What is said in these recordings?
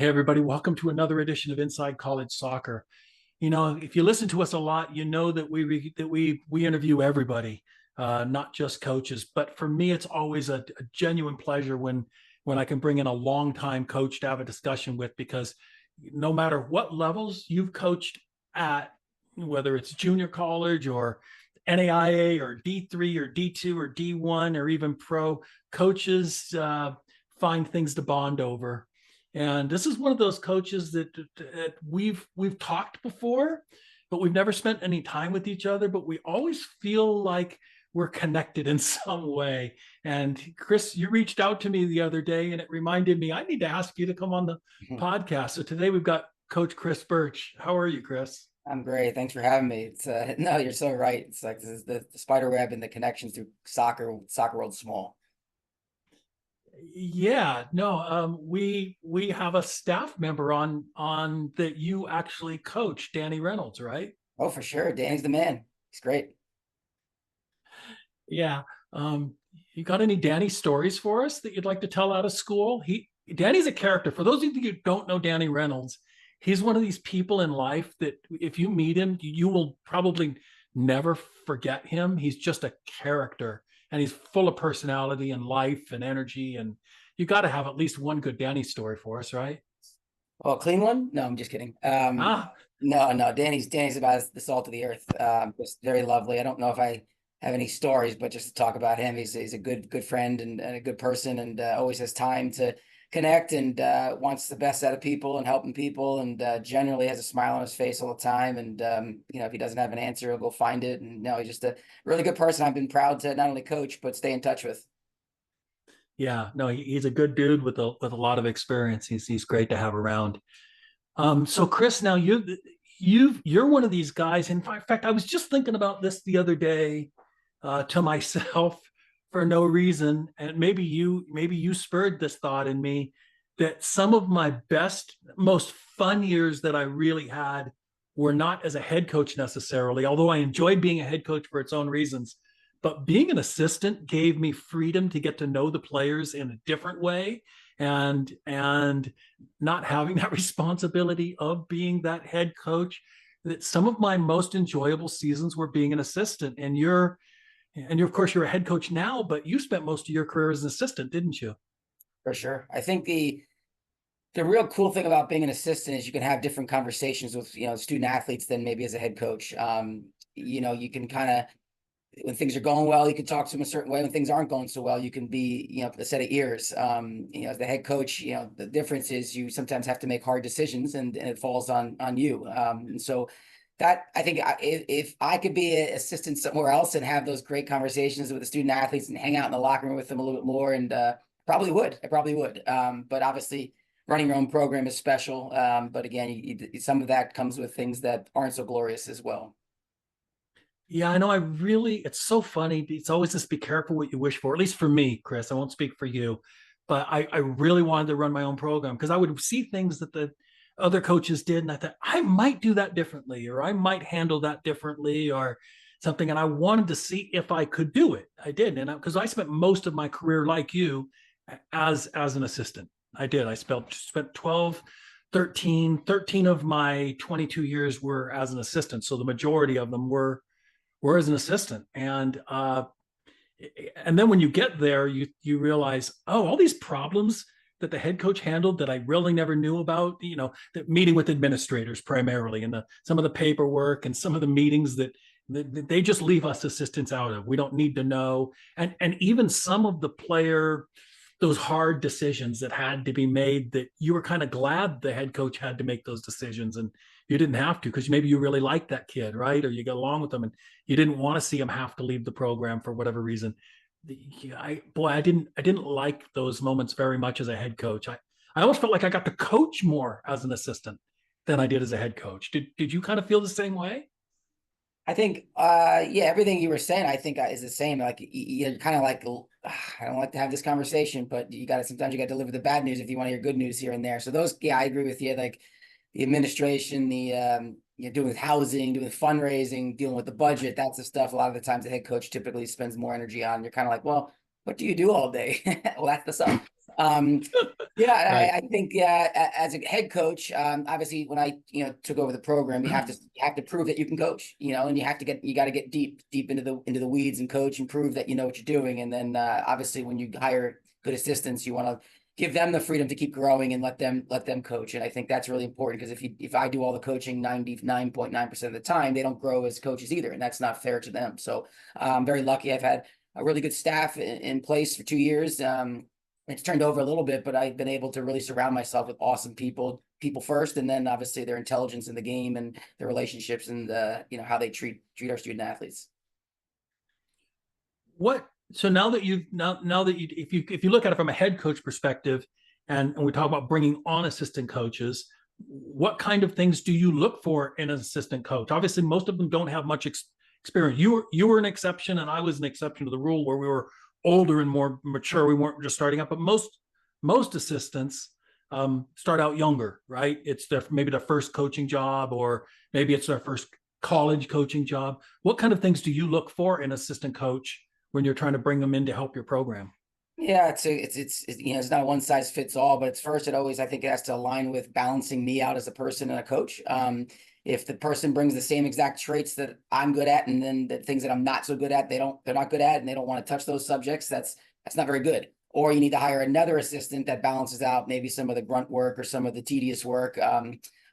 Hey everybody, welcome to another edition of Inside College Soccer. You know, if you listen to us a lot, you know that we interview everybody, not just coaches. But for me, it's always a genuine pleasure when I can bring in a longtime coach to have a discussion with, because no matter what levels you've coached at, whether it's junior college or NAIA or D3 or D2 or D1 or even pro, coaches find things to bond over. And this is one of those coaches that we've talked before, but we've never spent any time with each other. But we always feel like we're connected in some way. And Kris, you reached out to me the other day, and it reminded me I need to ask you to come on the podcast. So today we've got Coach Kris Bertsch. How are you, Kris? I'm great. Thanks for having me. It's no, you're so right. It's like this is the spider web and the connections through soccer world small. Yeah, no, we have a staff member on that you actually coach, Danny Reynolds, right? Oh, for sure. Danny's the man. He's great. Yeah. You got any Danny stories for us that you'd like to tell out of school? Danny's a character. For those of you who don't know Danny Reynolds, he's one of these people in life that if you meet him, you will probably never forget him. He's just a character, and he's full of personality and life and energy. And you got to have at least one good Danny story for us, right? Oh, a clean one? No, I'm just kidding. Ah, No. Danny's about the salt of the earth. Just very lovely. I don't know if I have any stories, but just to talk about him, he's a good friend and a good person, and always has time to connect, and wants the best out of people and helping people, and generally has a smile on his face all the time. And if he doesn't have an answer, he'll go find it. And no, he's just a really good person. I've been proud to not only coach but stay in touch with. yeah, no, he's a good dude with a lot of experience. He's great to have around. So Kris, now you're one of these guys. In fact, I was just thinking about this the other day to myself for no reason, and maybe you spurred this thought in me, that some of my best, most fun years that I really had were not as a head coach necessarily, although I enjoyed being a head coach for its own reasons. But being an assistant gave me freedom to get to know the players in a different way, and not having that responsibility of being that head coach. That some of my most enjoyable seasons were being an assistant. And of course you're a head coach now, but you spent most of your career as an assistant, didn't you? For sure. I think the real cool thing about being an assistant is you can have different conversations with student athletes than maybe as a head coach. You can kind of, when things are going well, you can talk to them a certain way. When things aren't going so well, you can be, a set of ears. As the head coach, the difference is you sometimes have to make hard decisions, and it falls on you. And so that, I think, if I could be an assistant somewhere else and have those great conversations with the student athletes and hang out in the locker room with them a little bit more, and I probably would. But obviously, running your own program is special. But again, some of that comes with things that aren't so glorious as well. Yeah, I know. It's so funny. It's always this be careful what you wish for, at least for me, Kris. I won't speak for you, but I really wanted to run my own program because I would see things that the other coaches did. And I thought, I might do that differently, or I might handle that differently, or something. And I wanted to see if I could do it. I did. And because I spent most of my career, like you, as an assistant. I did. I spent 12, 13 of my 22 years were as an assistant. So the majority of them were as an assistant. And then when you get there, you realize, oh, all these problems that the head coach handled that I really never knew about, that meeting with administrators primarily, and some of the paperwork and some of the meetings that they just leave us assistants out of. We don't need to know. And even some of the those hard decisions that had to be made, that you were kind of glad the head coach had to make those decisions and you didn't have to, because maybe you really liked that kid, right? Or you get along with them and you didn't want to see him have to leave the program for whatever reason. I didn't like those moments very much as a head coach. I almost felt like I got to coach more as an assistant than I did as a head coach. Did you kind of feel the same way? I think, yeah, everything you were saying, I think is the same. Like you're kind of like, I don't like to have this conversation, but sometimes you got to deliver the bad news if you want to hear good news here and there. So those, yeah, I agree with you. Like the administration, doing with housing, doing with fundraising, dealing with the budget, that's the stuff a lot of the times the head coach typically spends more energy on. You're kind of like, well, what do you do all day? Well, that's the stuff. Um, yeah, Right. I think as a head coach, obviously when I took over the program, you have to prove that you can coach, and you got to get deep into the weeds and coach and prove that you know what you're doing. And then obviously when you hire good assistants, you want to give them the freedom to keep growing and let them coach. And I think that's really important because if I do all the coaching 99.9% of the time, they don't grow as coaches either, and that's not fair to them. So I'm very lucky. I've had a really good staff in place for 2 years. It's turned over a little bit, but I've been able to really surround myself with awesome people first, and then obviously their intelligence in the game and their relationships and how they treat our student athletes. What so now that you now that you if you look at it from a head coach perspective, and we talk about bringing on assistant coaches, what kind of things do you look for in an assistant coach? Obviously, most of them don't have much experience. You were an exception, and I was an exception to the rule where we were older and more mature. We weren't just starting out, but most assistants start out younger, right? It's maybe their first coaching job, or maybe it's their first college coaching job. What kind of things do you look for in an assistant coach when you're trying to bring them in to help your program? Yeah, it's not one size fits all, but it's first, I think it has to align with balancing me out as a person and a coach. If the person brings the same exact traits that I'm good at, and then the things that I'm not so good at, they're not good at, and they don't want to touch those subjects, that's not very good. Or you need to hire another assistant that balances out maybe some of the grunt work or some of the tedious work.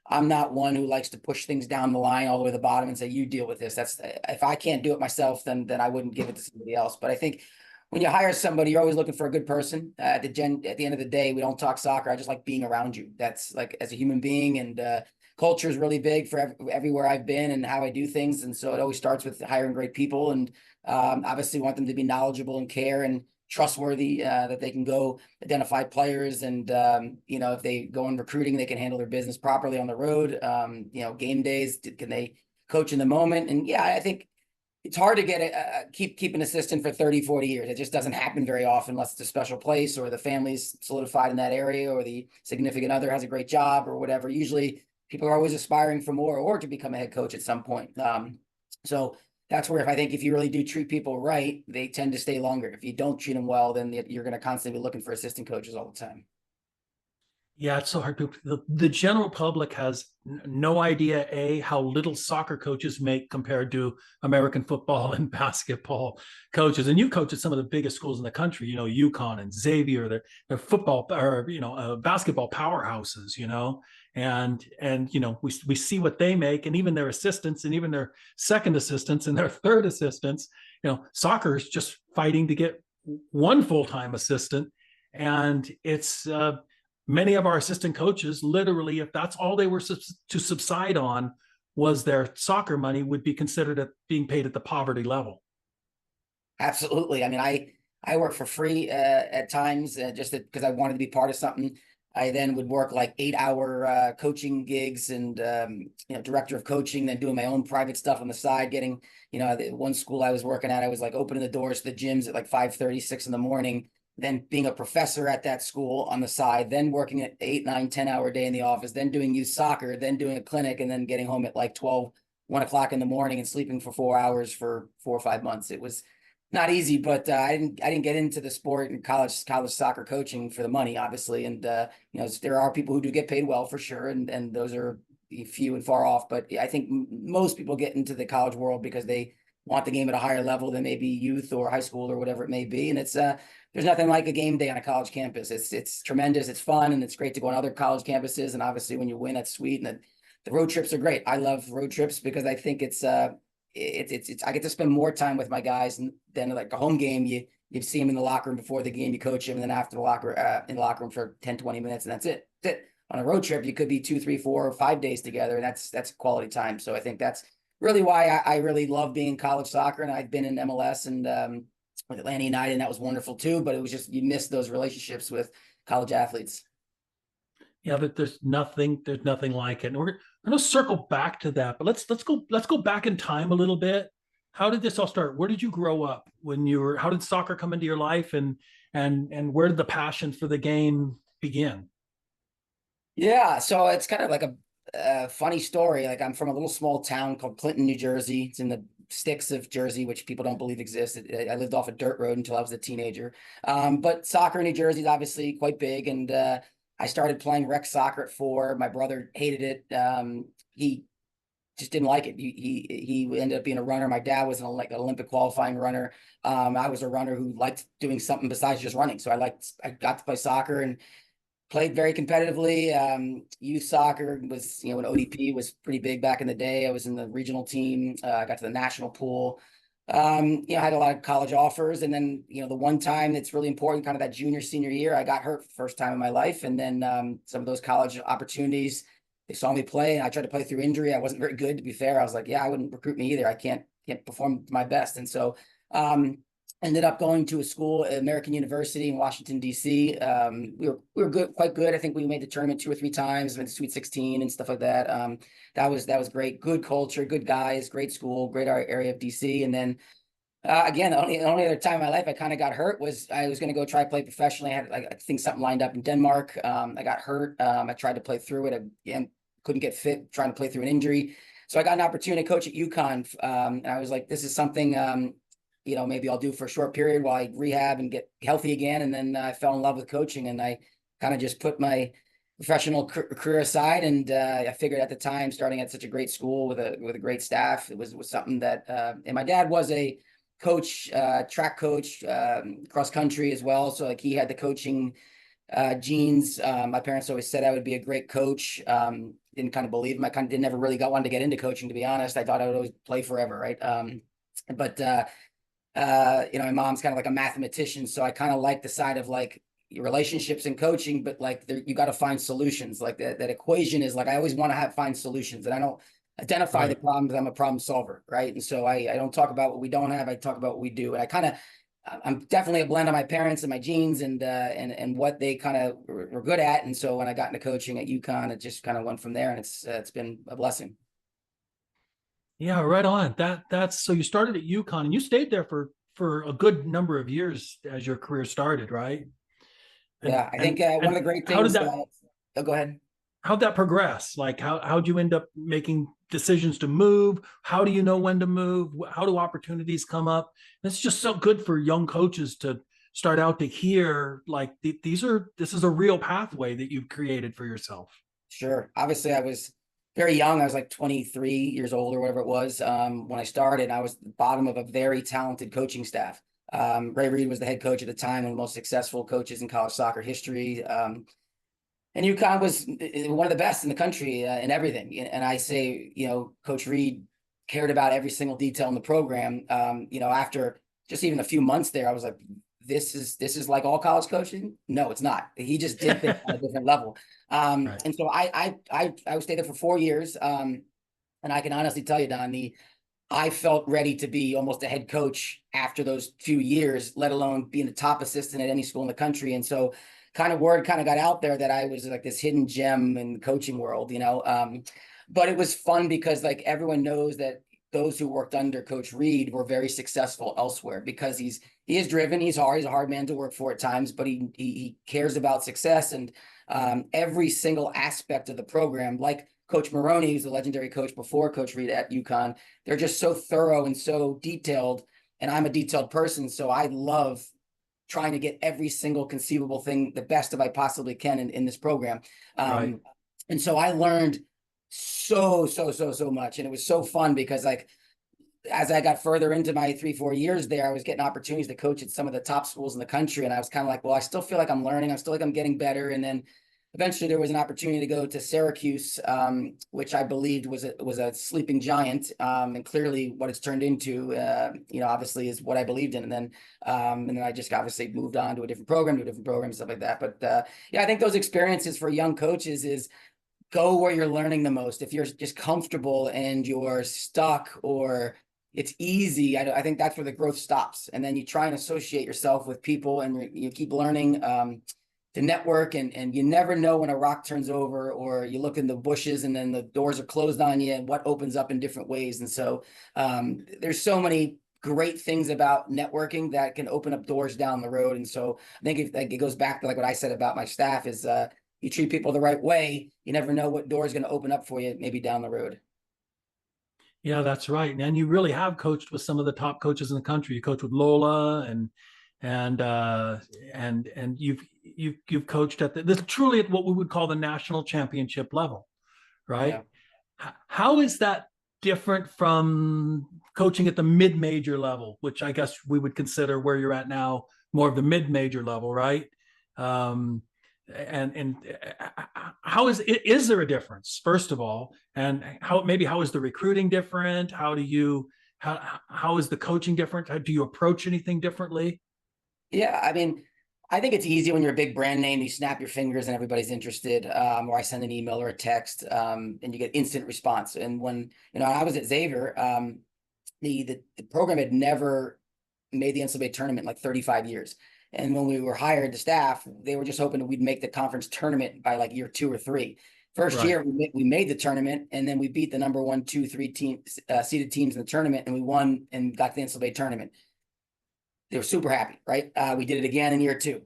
I'm not one who likes to push things down the line all the way to the bottom and say, you deal with this. That's if I can't do it myself, then I wouldn't give it to somebody else. But I think when you hire somebody, you're always looking for a good person. At the end of the day, we don't talk soccer. I just like being around you. That's like as a human being, and culture is really big for everywhere I've been and how I do things. And so it always starts with hiring great people, and obviously want them to be knowledgeable and care and trustworthy, that they can go identify players, and if they go in recruiting, they can handle their business properly on the road. Game days, can they coach in the moment? And yeah, I think it's hard to keep an assistant for 30, 40 years. It just doesn't happen very often unless it's a special place or the family's solidified in that area or the significant other has a great job or whatever. Usually people are always aspiring for more or to become a head coach at some point. So that's where if you really do treat people right, they tend to stay longer. If you don't treat them well, then you're going to constantly be looking for assistant coaches all the time. Yeah, it's so hard to. The general public has no idea, how little soccer coaches make compared to American football and basketball coaches. And you coach at some of the biggest schools in the country, UConn and Xavier. They're football or basketball powerhouses. And we see what they make, and even their assistants, and even their second assistants and their third assistants. Soccer is just fighting to get one full-time assistant, and it's. Many of our assistant coaches, literally, if that's all they were to subside on was their soccer money, would be considered being paid at the poverty level. Absolutely. I mean, I work for free at times, just because I wanted to be part of something. I then would work like 8-hour coaching gigs and director of coaching, then doing my own private stuff on the side. Getting the one school I was working at, I was like opening the doors to the gyms at like 5:30, 6 in the morning. Then being a professor at that school on the side, then working at 8, 9, 10-hour day in the office, then doing youth soccer, then doing a clinic, and then getting home at like 12, 1 o'clock in the morning and sleeping for 4 hours for 4 or 5 months. It was not easy, but I didn't get into the sport and college soccer coaching for the money, obviously. And there are people who do get paid well for sure, and those are few and far off. But I think most people get into the college world because they want the game at a higher level than maybe youth or high school or whatever it may be. And it's there's nothing like a game day on a college campus. It's tremendous. It's fun, and it's great to go on other college campuses. And obviously, when you win, that's sweet. And the road trips are great. I love road trips because I think it's I get to spend more time with my guys than like a home game. You see them in the locker room before the game, you coach them, and then after in the locker room for 10, 20 minutes, and that's it. That's it. On a road trip, you could be 2, 3, 4, or 5 days together, and that's quality time. So I think that's really why I really love being in college soccer, and I've been in MLS and with Atlanta United, and that was wonderful too. But it was just you miss those relationships with college athletes. Yeah, but there's nothing like it. And we're going to circle back to that, but let's go back in time a little bit. How did this all start? Where did you grow up how did soccer come into your life, and where did the passion for the game begin? Yeah, so it's kind of like a funny story. Like I'm from a little small town called Clinton, New Jersey. It's in the sticks of jersey, which people don't believe exists. I lived off a dirt road until I was a teenager. But soccer in New Jersey is obviously quite big. And I started playing rec soccer at 4. My brother hated it. He just didn't like it. He ended up being a runner. My dad was an Olympic qualifying runner. I was a runner who liked doing something besides just running. So I got to play soccer and played very competitively. Youth soccer was, when ODP was pretty big back in the day. I was in the regional team. I got to the national pool. I had a lot of college offers. And then, the one time that's really important, kind of that junior, senior year, I got hurt for the first time in my life. And then some of those college opportunities, they saw me play, and I tried to play through injury. I wasn't very good, to be fair. I was like, yeah, I wouldn't recruit me either. I can't perform to my best. And so ended up going to a school at American University in Washington, D.C. We were good, quite good. I think we made the tournament 2 or 3 times, went to Sweet 16 and stuff like that. That was great. Good culture, good guys, great school, great area of D.C. And then again, the only other time in my life I kind of got hurt was I was going to go try to play professionally. I had I think something lined up in Denmark. I got hurt. I tried to play through it. Again, couldn't get fit, trying to play through an injury. So I got an opportunity to coach at UConn. And I was like, this is something, maybe I'll do for a short period while I rehab and get healthy again. And then I fell in love with coaching, and I kind of just put my professional career aside. And I figured at the time, starting at such a great school with a great staff, it was something that, and my dad was a coach, track coach, cross country as well. So like he had the coaching genes. My parents always said I would be a great coach. Didn't kind of believe him. I kind of never really wanted to get into coaching, to be honest. I thought I would always play forever, right? But my mom's kind of like a mathematician, so I kind of like the side of like relationships and coaching, but like you got to find solutions. Like that equation is like I always want to find solutions, and I don't identify the problems. I'm a problem solver, right? And so I don't talk about what we don't have. I talk about what we do, and I'm definitely a blend of my parents and my genes and what they kind of were good at. And so when I got into coaching at UConn, it just kind of went from there, and it's been a blessing. Yeah, right on. That's so you started at UConn and you stayed there for a good number of years as your career started, right? Yeah, I think one of the great how did things. that Oh, go ahead. how'd that progress? Like how'd you end up making decisions to move? How do you know when to move? How do opportunities come up? It's just so good for young coaches to start out to hear like this is a real pathway that you've created for yourself. Sure. Obviously, I was very young. I was like 23 years old or whatever it was when I started. I was at the bottom of a very talented coaching staff. Ray Reid was the head coach at the time, one of the most successful coaches in college soccer history. And UConn was one of the best in the country in everything. And I say, Coach Reid cared about every single detail in the program. After just even a few months there, I was like, this is like all college coaching. No, it's not. He just did things on a different level. Right. And so I stayed there for 4 years. And I can honestly tell you, Don, I felt ready to be almost a head coach after those few years, let alone being the top assistant at any school in the country. And so word got out there that I was like this hidden gem in the coaching world, but it was fun because like everyone knows that those who worked under Coach Reid were very successful elsewhere because he is driven, he's a hard man to work for at times, but he cares about success and every single aspect of the program, like Coach Maroney, who's the legendary coach before Coach Reid at UConn. They're just so thorough and so detailed, and I'm a detailed person, so I love trying to get every single conceivable thing the best of I possibly can in this program. Right. And so I learned so much. And it was so fun because like, as I got further into my 3-4 years there, I was getting opportunities to coach at some of the top schools in the country. And I was kind of like, well, I still feel like I'm learning. I still like I'm getting better. And then eventually there was an opportunity to go to Syracuse, which I believed was a sleeping giant. And clearly what it's turned into, obviously is what I believed in. And then I just obviously moved on to a different program, stuff like that. But I think those experiences for young coaches is go where you're learning the most. If you're just comfortable and you're stuck or it's easy, I think that's where the growth stops. And then you try and associate yourself with people and you keep learning to network, and you never know when a rock turns over or you look in the bushes and then the doors are closed on you and what opens up in different ways. And so there's so many great things about networking that can open up doors down the road. And so I think it goes back to like what I said about my staff is you treat people the right way, you never know what door is going to open up for you maybe down the road. Yeah, that's right. And you really have coached with some of the top coaches in the country. You coach with Lola and and you've coached at this truly at what we would call the national championship level, Yeah. right? How is that different from coaching at the mid-major level, which I guess we would consider where you're at now, more of the mid-major level, right? Um, and how is there a difference, first of all, and how is the recruiting different? How is the coaching different? How, do you approach anything differently? Yeah, I mean, I think it's easy when you're a big brand name, you snap your fingers and everybody's interested, or I send an email or a text, and you get instant response. And when, I was at Xavier, the program had never made the NCAA tournament in like 35 years. And when we were hired to staff, they were just hoping that we'd make the conference tournament by like year 2 or 3. First Right. year, we made the tournament, and then we beat the number 1, 2, 3 teams, seeded teams in the tournament, and we won and got to the NCAA tournament. They were super happy, right? We did it again in year 2.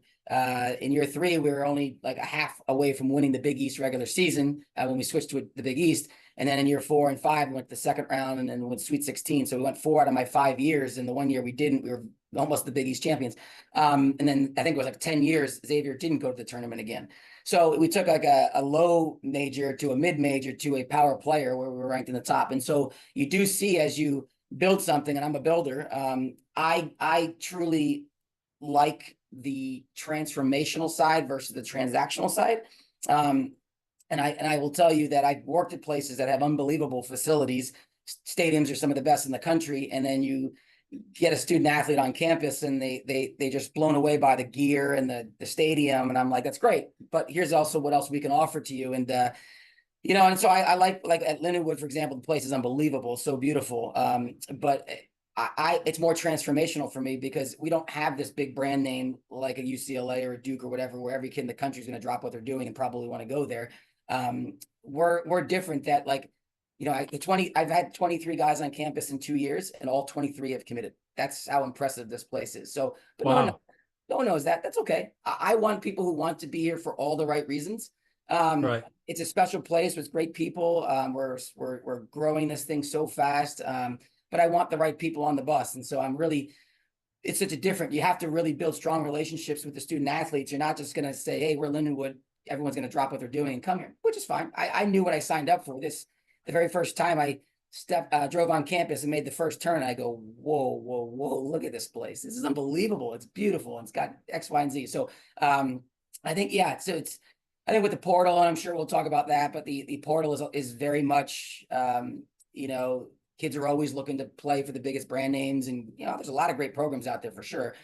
In year 3, we were only like a half away from winning the Big East regular season when we switched to the Big East. And then in year 4 and 5, we went to the second round and then went Sweet 16. So we went 4 out of my 5 years. And the 1 year we didn't, we were almost the Big East champions. And then I think it was like 10 years, Xavier didn't go to the tournament again. So we took like a low major to a mid major to a power player where we were ranked in the top. And so you do see as you build something, and I'm a builder, I truly like the transformational side versus the transactional side. And I will tell you that I've worked at places that have unbelievable facilities. Stadiums are some of the best in the country, and then you get a student athlete on campus and they just blown away by the gear and the stadium, and I'm like, that's great, but here's also what else we can offer to you. And and so I like at Lindenwood, for example, the place is unbelievable, so beautiful. But it's more transformational for me because we don't have this big brand name like a UCLA or a Duke or whatever, where every kid in the country is going to drop what they're doing and probably want to go there. We're different. That I've had 23 guys on campus in 2 years, and all 23 have committed. That's how impressive this place is. So, but Wow. no one knows that. That's okay. I want people who want to be here for all the right reasons. Right. It's a special place with great people. We're growing this thing so fast. But I want the right people on the bus. And so it's such a different, you have to really build strong relationships with the student athletes. You're not just going to say, hey, we're Lindenwood. Everyone's going to drop what they're doing and come here, which is fine. I knew what I signed up for. The very first time I drove on campus and made the first turn, I go, whoa, look at this place. This is unbelievable. It's beautiful. It's got X, Y, and Z. So I think, I think with the portal, and I'm sure we'll talk about that, but the portal is very much, kids are always looking to play for the biggest brand names. And, there's a lot of great programs out there for sure.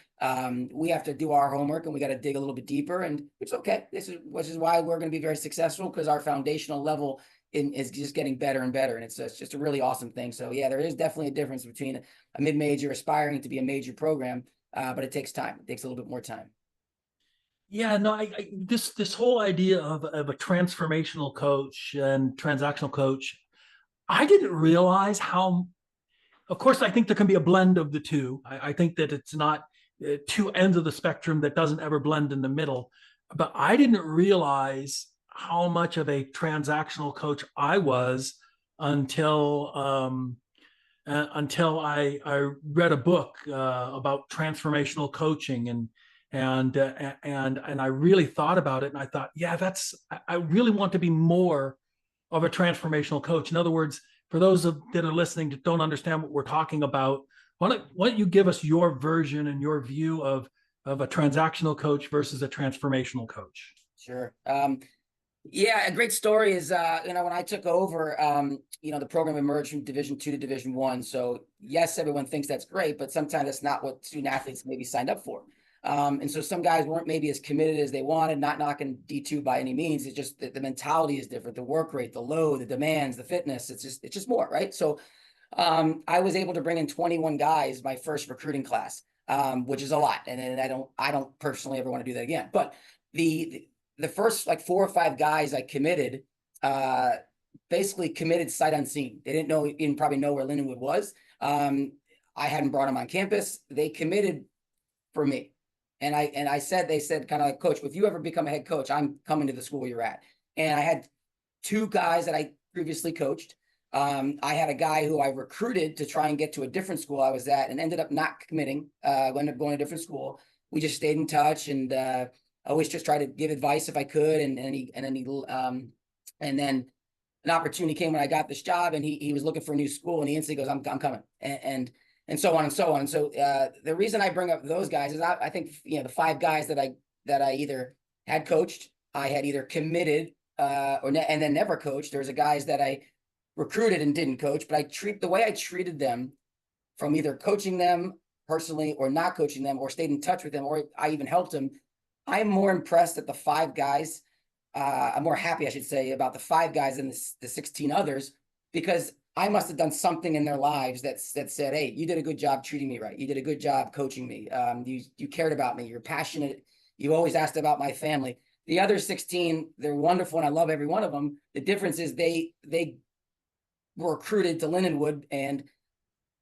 We have to do our homework and we got to dig a little bit deeper, and it's okay. Which is why we're going to be very successful, because our foundational level is just getting better and better. And it's just a really awesome thing. So yeah, there is definitely a difference between a mid-major aspiring to be a major program, but it takes time. It takes a little bit more time. Yeah, no, this whole idea of a transformational coach and transactional coach, I didn't realize how. Of course, I think there can be a blend of the two. I think that it's not two ends of the spectrum that doesn't ever blend in the middle. But I didn't realize how much of a transactional coach I was until I read a book about transformational coaching, and I really thought about it, and I thought, yeah, I really want to be more of a transformational coach. In other words, for those that are listening that don't understand what we're talking about, why don't you give us your version and your view of a transactional coach versus a transformational coach? Sure. Yeah, a great story is, when I took over, the program emerged from Division II to Division I. So yes, everyone thinks that's great, but sometimes that's not what student athletes maybe signed up for. And so some guys weren't maybe as committed as they wanted, not knocking D2 by any means. It's just the mentality is different, the work rate, the load, the demands, the fitness. It's just more, right? So I was able to bring in 21 guys my first recruiting class, which is a lot. And I don't personally ever want to do that again. But the first like 4 or 5 guys I committed, basically committed sight unseen. They didn't probably know where Lindenwood was. I hadn't brought them on campus. They committed for me. And they said kind of like, Coach, if you ever become a head coach, I'm coming to the school you're at. And I had 2 guys that I previously coached. I had a guy who I recruited to try and get to a different school I was at and ended up not committing, ended up going to a different school. We just stayed in touch, and always just tried to give advice if I could. And then an opportunity came when I got this job, and he was looking for a new school, and he instantly goes, I'm coming. And so on and so on. And so the reason I bring up those guys is I think, the 5 guys that I either had coached, I had either committed, and then never coached. There's the guys that I recruited and didn't coach, but the way I treated them, from either coaching them personally or not coaching them, or stayed in touch with them, or I even helped them. I'm more impressed at the 5 guys. I'm more happy, I should say, about the 5 guys than the 16 others, because I must have done something in their lives that said, hey, you did a good job treating me right. You did a good job coaching me. You cared about me. You're passionate. You always asked about my family. The other 16, they're wonderful, and I love every one of them. The difference is they were recruited to Lindenwood and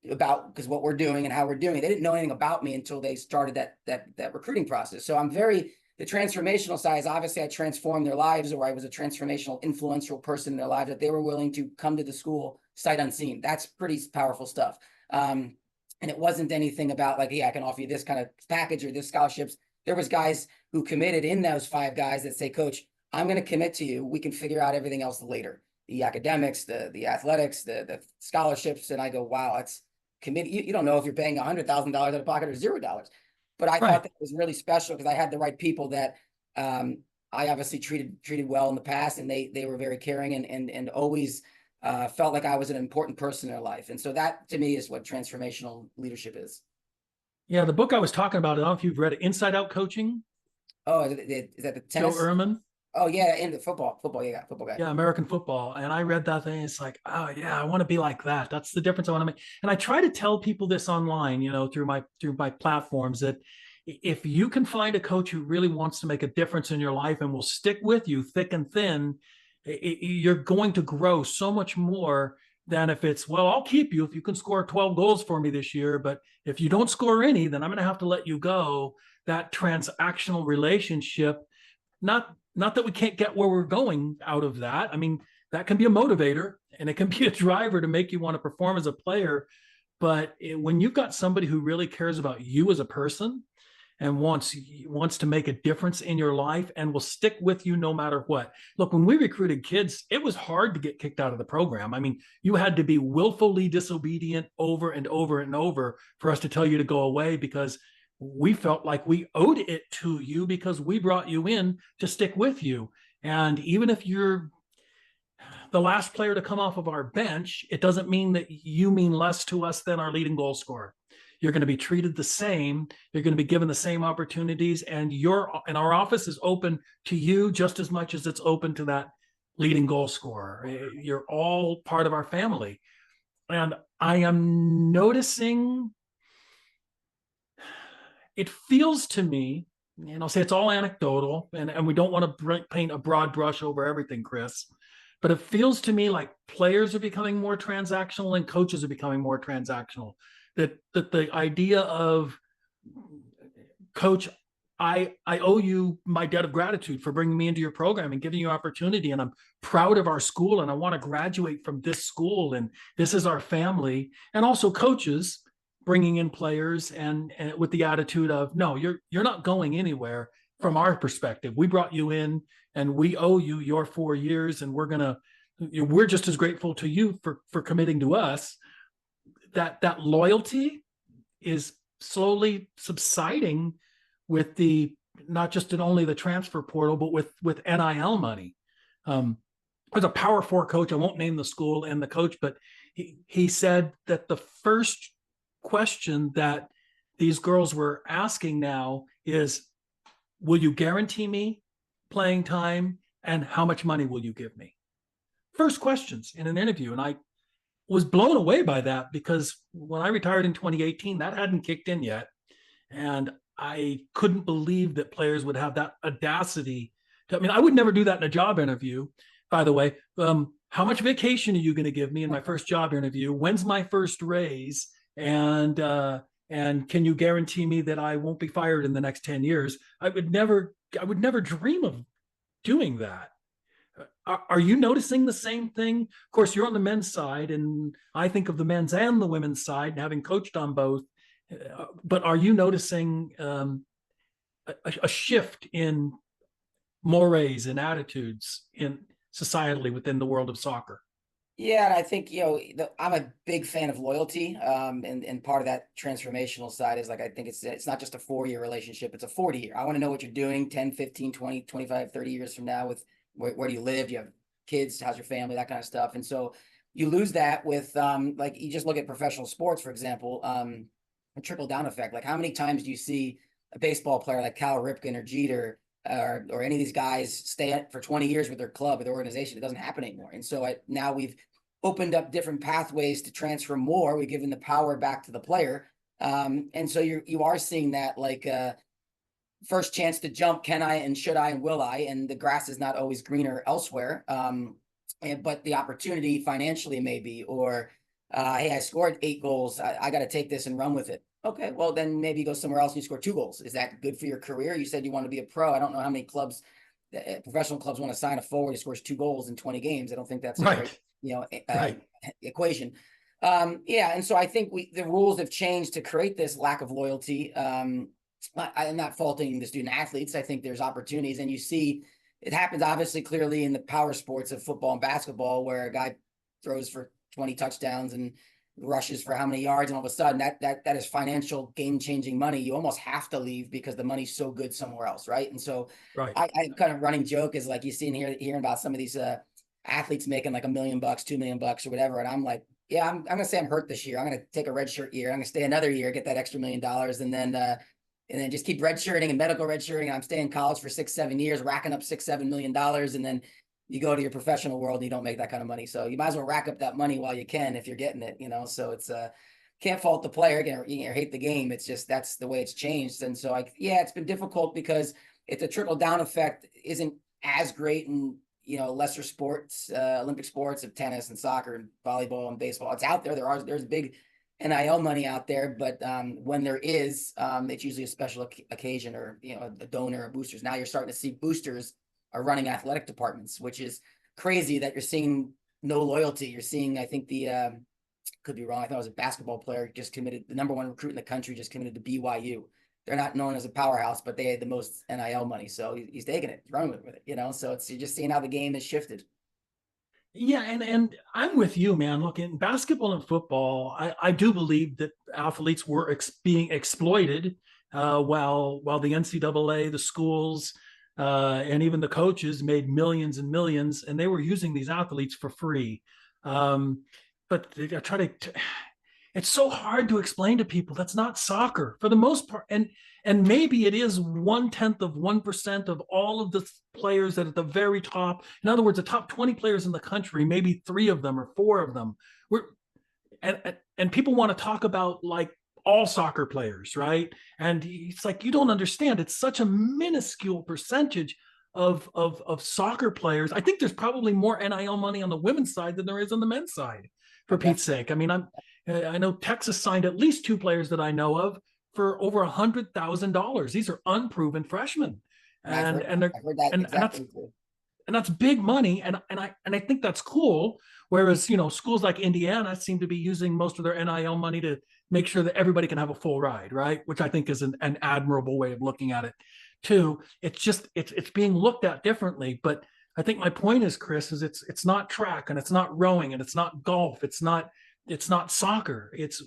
because what we're doing and how we're doing it. They didn't know anything about me until they started that recruiting process. So the transformational side is, obviously I transformed their lives, or I was a transformational, influential person in their lives, that they were willing to come to the school sight unseen. That's pretty powerful stuff. And it wasn't anything about like, yeah, I can offer you this kind of package or this scholarships. There was guys who committed in those 5 guys that say, Coach, I'm going to commit to you. We can figure out everything else later. The academics, the athletics, the scholarships. And I go, wow, that's committed. You don't know if you're paying $100,000 out of pocket or $0. But I thought that was really special, because I had the right people that I obviously treated well in the past, and they were very caring and always felt like I was an important person in their life. And so that, to me, is what transformational leadership is. Yeah, the book I was talking about, I don't know if you've read it, Inside Out Coaching. Oh, is that the tennis? Joe Ehrman. Oh yeah, in the football, yeah, football guy. Yeah, American football. And I read that thing. It's like, oh yeah, I want to be like that. That's the difference I want to make. And I try to tell people this online, through my platforms, that if you can find a coach who really wants to make a difference in your life and will stick with you thick and thin, you're going to grow so much more than if it's, well, I'll keep you if you can score 12 goals for me this year. But if you don't score any, then I'm going to have to let you go. That transactional relationship, not that we can't get where we're going out of that. I mean, that can be a motivator, and it can be a driver to make you want to perform as a player. But when you've got somebody who really cares about you as a person and wants to make a difference in your life and will stick with you no matter what. Look, when we recruited kids, it was hard to get kicked out of the program. I mean, you had to be willfully disobedient over and over and over for us to tell you to go away, because we felt like we owed it to you, because we brought you in to stick with you. And even if you're the last player to come off of our bench, it doesn't mean that you mean less to us than our leading goal scorer. You're going to be treated the same. You're going to be given the same opportunities, and our office is open to you just as much as it's open to that leading goal scorer. You're all part of our family. And I am noticing, it feels to me, and I'll say it's all anecdotal, and we don't want to paint a broad brush over everything, Kris, but it feels to me like players are becoming more transactional and coaches are becoming more transactional. That the idea of, Coach, I owe you my debt of gratitude for bringing me into your program and giving you opportunity, and I'm proud of our school, and I want to graduate from this school, and this is our family. And also coaches bringing in players and with the attitude of, no, you're not going anywhere. From our perspective, we brought you in, and we owe you your 4 years, and we're just as grateful to you for committing to us. That loyalty is slowly subsiding with not just in only the transfer portal, but with NIL money. There's a Power 4 coach, I won't name the school and the coach, but he said that the first question that these girls were asking now is, will you guarantee me playing time, and how much money will you give me? First questions in an interview. And I was blown away by that, because when I retired in 2018, that hadn't kicked in yet. And I couldn't believe that players would have that audacity. I would never do that in a job interview, by the way. How much vacation are you going to give me in my first job interview? When's my first raise? And can you guarantee me that I won't be fired in the next 10 years? I would never dream of doing that. Are you noticing the same thing? Of course, you're on the men's side, and I think of the men's and the women's side, and having coached on both. But are you noticing a shift in mores and attitudes in societally within the world of soccer? Yeah, and I think, I'm a big fan of loyalty. And part of that transformational side is like, I think it's not just a 4-year relationship, it's a 40-year. I want to know what you're doing 10, 15, 20, 25, 30 years from now with where do you live? Do you have kids? How's your family? That kind of stuff. And so you lose that with, like, you just look at professional sports, for example, a trickle down effect. Like, how many times do you see a baseball player like Cal Ripken or Jeter or any of these guys stay for 20 years with their club or their organization? It doesn't happen anymore. And so now we've opened up different pathways to transfer more. We've given the power back to the player. And so you are seeing that, like, first chance to jump, can I and should I and will I? And the grass is not always greener elsewhere. But the opportunity financially maybe, or hey, I scored 8 goals. I got to take this and run with it. Okay, well, then maybe you go somewhere else and you score 2 goals. Is that good for your career? You said you want to be a pro. I don't know how many clubs, professional clubs, want to sign a forward who scores 2 goals in 20 games. I don't think that's a great, Right. equation. Yeah, and so I think the rules have changed to create this lack of loyalty. I'm not faulting the student athletes. I think there's opportunities, and you see it happens obviously clearly in the power sports of football and basketball, where a guy throws for 20 touchdowns and rushes for how many yards, and all of a sudden that is financial game-changing money. You almost have to leave because the money's so good somewhere else, right? And so Right. I kind of running joke is like, you see hearing about some of these athletes making like $1 million, $2 million or whatever, and I'm like, yeah, I'm gonna say I'm hurt this year. I'm gonna take a red shirt year. I'm gonna stay another year, get that extra $1 million, and then just keep redshirting and medical redshirting. I'm staying in college for 6-7 years, racking up $6-7 million, and then you go to your professional world and you don't make that kind of money. So you might as well rack up that money while you can if you're getting it, So it's can't fault the player again, or hate the game. It's just that's the way it's changed. And so it's been difficult because it's a trickle down effect isn't as great in lesser sports, Olympic sports of tennis and soccer and volleyball and baseball. It's out there. There's big NIL money out there, but when there is, it's usually a special occasion or a donor or boosters. Now you're starting to see boosters are running athletic departments, which is crazy that you're seeing no loyalty. You're seeing, I think could be wrong, I thought it was a basketball player just committed, the #1 recruit in the country just committed to BYU. They're not known as a powerhouse, but they had the most NIL money, so he's taking it, running with it, So you're just seeing how the game has shifted. Yeah, and I'm with you, man. Look, in basketball and football, I do believe that athletes were being exploited while the NCAA, the schools, and even the coaches made millions and millions, and they were using these athletes for free. But they try to. It's so hard to explain to people that's not soccer for the most part, and maybe it is 0.1% of all of the players that at the very top. In other words, the top 20 players in the country, maybe 3 of them or 4 of them. And people want to talk about like all soccer players, right? And it's like, you don't understand. It's such a minuscule percentage of soccer players. I think there's probably more NIL money on the women's side than there is on the men's side, for Pete's sake. I mean, I know Texas signed at least 2 players that I know of for over $100,000. These are unproven freshmen, I've heard that exactly. And that's big money, and I think that's cool. Whereas schools like Indiana seem to be using most of their NIL money to make sure that everybody can have a full ride, right? Which I think is an admirable way of looking at it, too. It's just it's being looked at differently, but I think my point is, Kris, is it's not track and it's not rowing and it's not golf. It's not soccer. It's,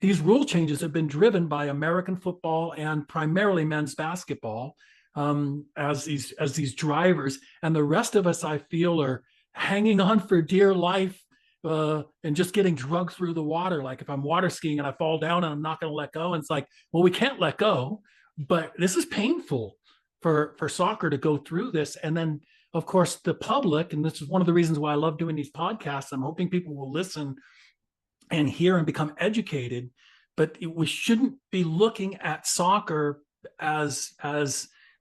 these rule changes have been driven by American football and primarily men's basketball as these drivers. And the rest of us, I feel, are hanging on for dear life and just getting drugged through the water. Like if I'm water skiing and I fall down and I'm not going to let go. And it's like, well, we can't let go, but this is painful for soccer to go through this. And then, of course, the public, and this is one of the reasons why I love doing these podcasts. I'm hoping people will listen and hear and become educated, but we shouldn't be looking at soccer as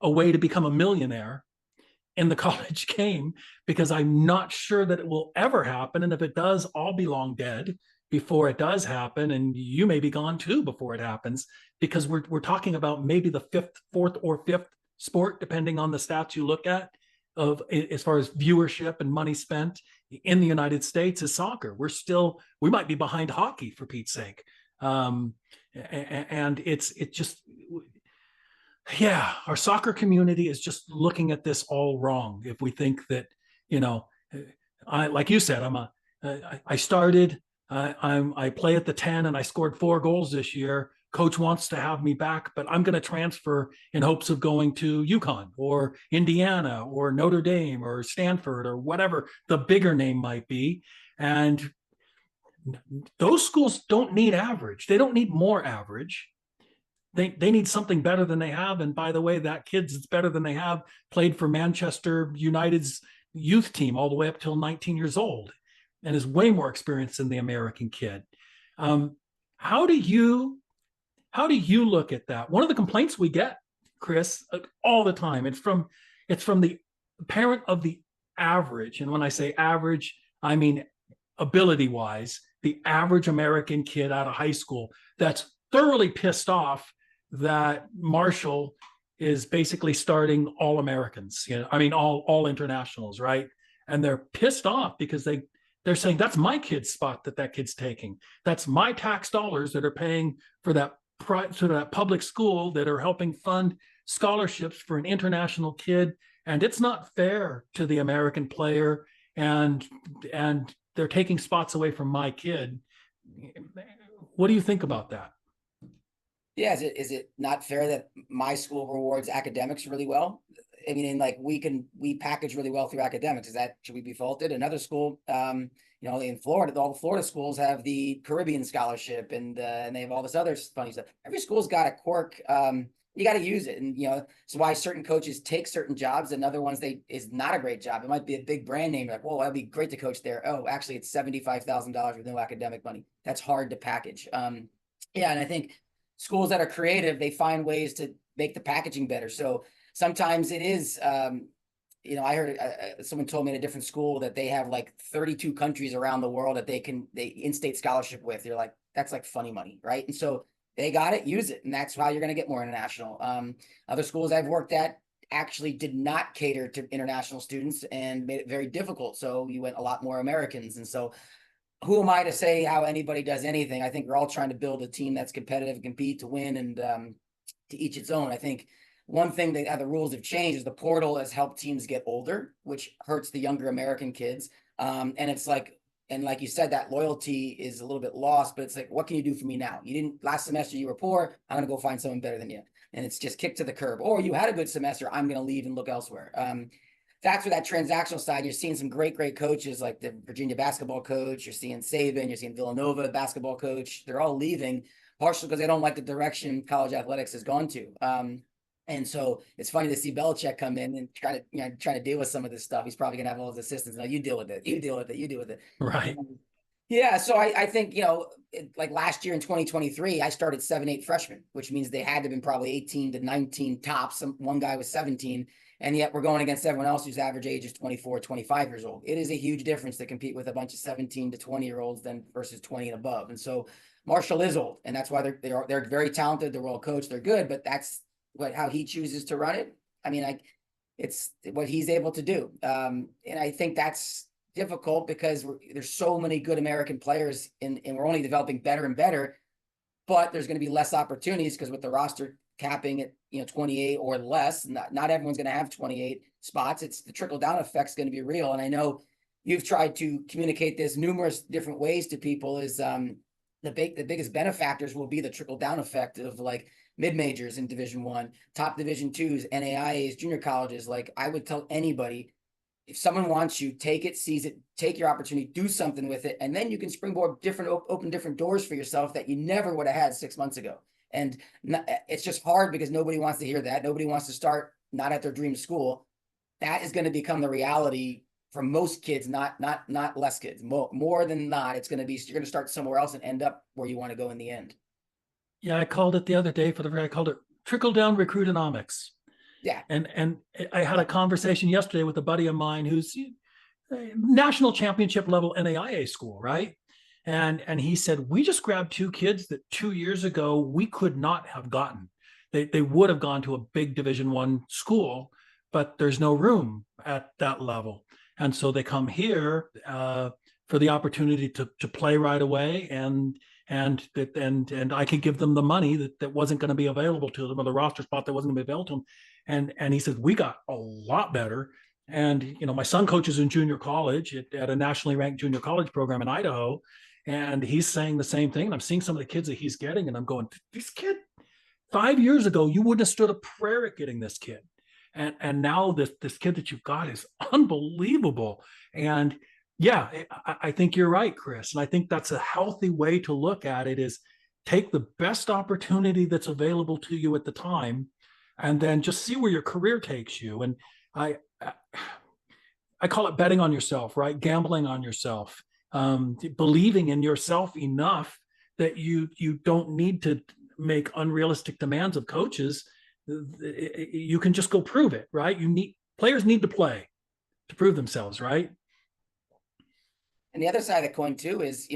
a way to become a millionaire in the college game, because I'm not sure that it will ever happen. And if it does, I'll be long dead before it does happen. And you may be gone too before it happens, because we're talking about maybe the 4th or 5th sport, depending on the stats you look at, as far as viewership and money spent in the United States is soccer. We might be behind hockey, for Pete's sake. And it just, yeah, our soccer community is just looking at this all wrong. If we think that, like you said, I started, I play at the 10 and I scored 4 goals this year. Coach wants to have me back, but I'm going to transfer in hopes of going to UConn or Indiana or Notre Dame or Stanford or whatever the bigger name might be. And those schools don't need average. They don't need more average. They need something better than they have. And by the way, that kid's that's better than they have played for Manchester United's youth team all the way up till 19 years old and is way more experienced than the American kid. How do you look at that? One of the complaints we get, Kris, all the time, it's from the parent of the average. And when I say average, I mean ability-wise, the average American kid out of high school that's thoroughly pissed off that Marshall is basically starting all Americans, all internationals, right? And they're pissed off because they're saying that's my kid's spot that kid's taking. That's my tax dollars that are paying for that public school that are helping fund scholarships for an international kid. And it's not fair to the American player. And they're taking spots away from my kid. What do you think about that? Yeah, is it not fair that my school rewards academics really well? I mean, we package really well through academics. Should we be faulted? Another school, in Florida, all the Florida schools have the Caribbean scholarship, and they have all this other funny stuff. Every school's got a quirk. You got to use it, and it's why certain coaches take certain jobs, and other ones is not a great job. It might be a big brand name, like, whoa, that'd be great to coach there. Oh, actually, it's $75,000 with no academic money. That's hard to package. And I think schools that are creative, they find ways to make the packaging better. So sometimes it is, I heard someone told me at a different school that they have like 32 countries around the world that they in-state scholarship with. You're like, that's like funny money, right? And so they got it, use it. And that's how you're going to get more international. Other schools I've worked at actually did not cater to international students and made it very difficult. So you went a lot more Americans. And so who am I to say how anybody does anything? I think we're all trying to build a team that's competitive, compete to win, and to each its own. I think one thing that the rules have changed is the portal has helped teams get older, which hurts the younger American kids. And it's like, and like you said, that loyalty is a little bit lost, but it's like, what can you do for me now? You didn't, last semester you were poor, I'm going to go find someone better than you. And it's just kicked to the curb. Or you had a good semester, I'm going to leave and look elsewhere. That's where that transactional side, you're seeing some great coaches like the Virginia basketball coach, you're seeing Saban, you're seeing Villanova basketball coach. They're all leaving partially because they don't like the direction college athletics has gone to. And so it's funny to see Belichick come in and try to deal with some of this stuff. He's probably gonna have all his assistants. No, you deal with it. You deal with it. You deal with it. Right. Yeah. So I think, like last year in 2023, I started 7-8 freshmen, which means they had to have been probably 18 to 19 tops. One guy was 17. And yet we're going against everyone else whose average age is 24, 25 years old. It is a huge difference to compete with a bunch of 17 to 20-year-olds than versus 20 and above. And so Marshall is old, and that's why they're very talented. They're well coached. They're good, but that's how he chooses to run it. I mean, it's what he's able to do. And I think that's difficult because there's so many good American players, and we're only developing better and better. But there's going to be less opportunities because with the roster capping at 28 or less, not everyone's going to have 28 spots. It's the trickle down effect is going to be real. And I know you've tried to communicate this numerous different ways to people. Is the biggest benefactors will be the trickle down effect of like mid majors in Division I, top Division IIs, NAIAs, junior colleges. Like I would tell anybody, if someone wants you, take it, seize it, take your opportunity, do something with it, and then you can springboard open different doors for yourself that you never would have had 6 months ago. And it's just hard because nobody wants to hear that. Nobody wants to start not at their dream school. That is going to become the reality for most kids, not less kids. More than not, it's going to be, you're going to start somewhere else and end up where you want to go in the end. Yeah, I called it the other day I called it trickle down recruitonomics. Yeah. And I had a conversation yesterday with a buddy of mine who's a national championship level NAIA school, right? And he said, we just grabbed 2 kids that 2 years ago we could not have gotten. They would have gone to a big Division I school, but there's no room at that level. And so they come here for the opportunity to play right away, and I could give them the money that wasn't going to be available to them, or the roster spot that wasn't going to be available to them. And he said, we got a lot better. And, my son coaches in junior college at a nationally ranked junior college program in Idaho. And he's saying the same thing. And I'm seeing some of the kids that he's getting, and I'm going, this kid, 5 years ago, you wouldn't have stood a prayer at getting this kid. And now this kid that you've got is unbelievable. And yeah, I think you're right, Kris. And I think that's a healthy way to look at it, is take the best opportunity that's available to you at the time, and then just see where your career takes you. And I call it betting on yourself, right? Gambling on yourself, believing in yourself enough that you don't need to make unrealistic demands of coaches. You can just go prove it, right? Players need to play to prove themselves, right? And the other side of the coin too is,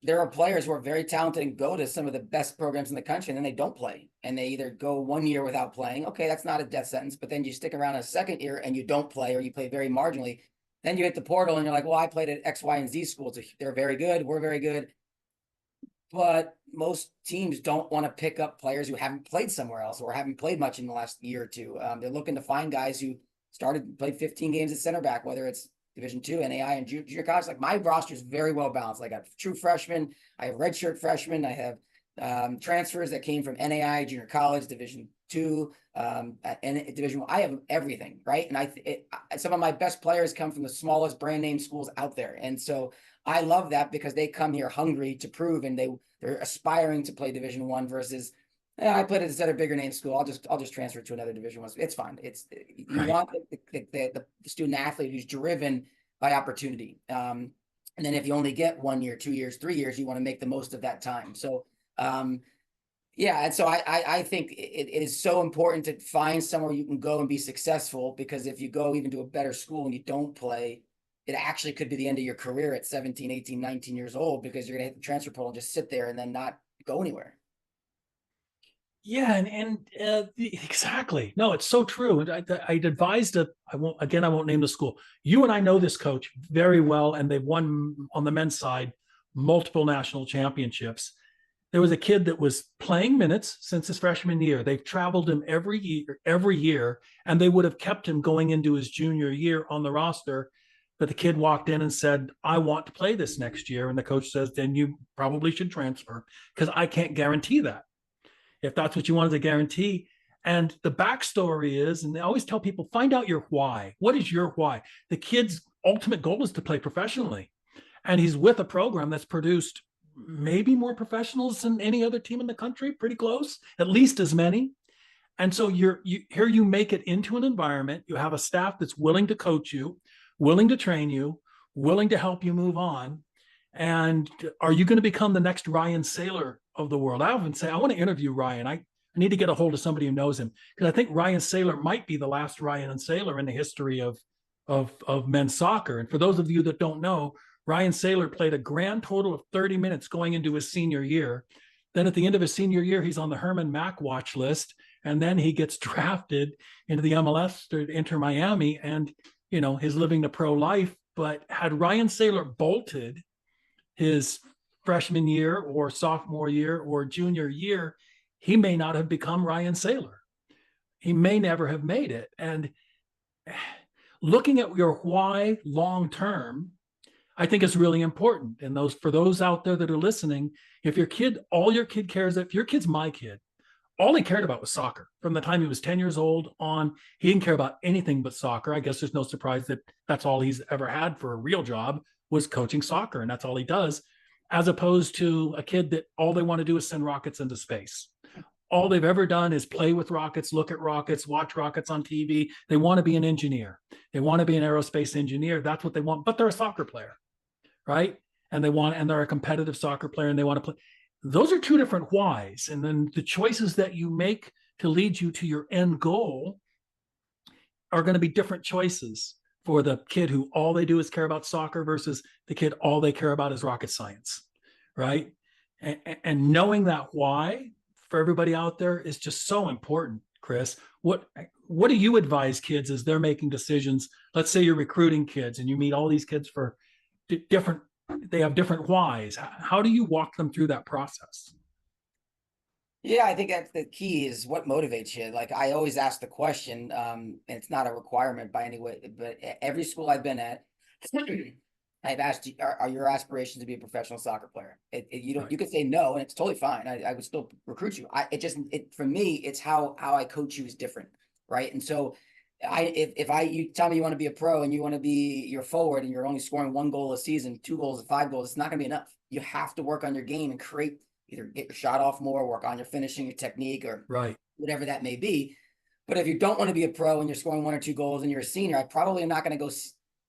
there are players who are very talented and go to some of the best programs in the country, and then they don't play, and they either go 1 year without playing. Okay, that's not a death sentence, but then you stick around a second year and you don't play, or you play very marginally. Then you hit the portal and you're like, well, I played at X, Y, and Z schools. They're very good. We're very good. But most teams don't want to pick up players who haven't played somewhere else or haven't played much in the last year or two. They're looking to find guys who played 15 games at center back, whether it's Division II, NAI, and junior college. Like, my roster is very well balanced. I got true freshmen. I have redshirt freshmen. I have transfers that came from NAI, junior college, Division II, and Division I. I have everything, right? And some of my best players come from the smallest brand name schools out there. And so I love that, because they come here hungry to prove, and they're aspiring to play Division I versus, I played at this other bigger name school. I'll just transfer to another Division I. It's fine. You right. Want the student athlete who's driven by opportunity. And then if you only get 1 year, 2 years, 3 years, you want to make the most of that time. So yeah, and so I think it is so important to find somewhere you can go and be successful, because if you go even to a better school and you don't play, it actually could be the end of your career at 17, 18, 19 years old, because you're going to hit the transfer portal and just sit there and then not go anywhere. Yeah, exactly. No, it's so true. And I'd advised I won't name the school. You and I know this coach very well, and they've won on the men's side multiple national championships. There was a kid that was playing minutes since his freshman year. They've traveled him every year, and they would have kept him going into his junior year on the roster. But the kid walked in and said, I want to play this next year. And the coach says, then you probably should transfer, because I can't guarantee that. If that's what you wanted to guarantee. And the backstory is, and they always tell people, find out your why. What is your why? The kid's ultimate goal is to play professionally. And he's with a program that's produced maybe more professionals than any other team in the country, pretty close, at least as many. And so you make it into an environment. You have a staff that's willing to coach you, willing to train you, willing to help you move on. And are you going to become the next Ryan Saylor of the world? I often say, I want to interview Ryan. I need to get a hold of somebody who knows him, because I think Ryan Saylor might be the last Ryan Saylor in the history of men's soccer. And for those of you that don't know, Ryan Saylor played a grand total of 30 minutes going into his senior year. Then at the end of his senior year, he's on the Herman Mack watch list. And then he gets drafted into the MLS to enter Miami, and, he's living the pro life. But had Ryan Saylor bolted his freshman year or sophomore year or junior year, he may not have become Ryan Saylor. He may never have made it. And looking at your why long-term, I think is really important. And for those out there that are listening, if your kid's my kid, all he cared about was soccer. From the time he was 10 years old on, he didn't care about anything but soccer. I guess there's no surprise that that's all he's ever had for a real job, was coaching soccer, and that's all he does, as opposed to a kid that all they want to do is send rockets into space. All they've ever done is play with rockets, look at rockets, watch rockets on TV. They want to be an engineer. They want to be an aerospace engineer. That's what they want, but they're a soccer player, right? And they're a competitive soccer player, and they want to play. Those are two different whys. And then the choices that you make to lead you to your end goal are going to be different choices for the kid who all they do is care about soccer versus the kid all they care about is rocket science, right? And knowing that why for everybody out there is just so important, Kris. What what do you advise kids as they're making decisions? Let's say you're recruiting kids and you meet all these kids for different, they have different whys. How do you walk them through that process? Yeah, I think that's the key is what motivates you. Like I always ask the question, and it's not a requirement by any way, but every school I've been at, I've asked you, are your aspirations to be a professional soccer player? You don't, Right. you could say no, and it's totally fine. I would still recruit you. For me, it's how I coach you is different, right? And so, you tell me you want to be a pro and you want to be your forward and you're only scoring 1 goal a season, 2 goals, 5 goals, it's not going to be enough. You have to work on your game and create, either get your shot off more, work on your finishing, your technique, or Right. whatever that may be. But if you don't want to be a pro and you're scoring 1 or 2 goals and you're a senior, I probably am not going to go.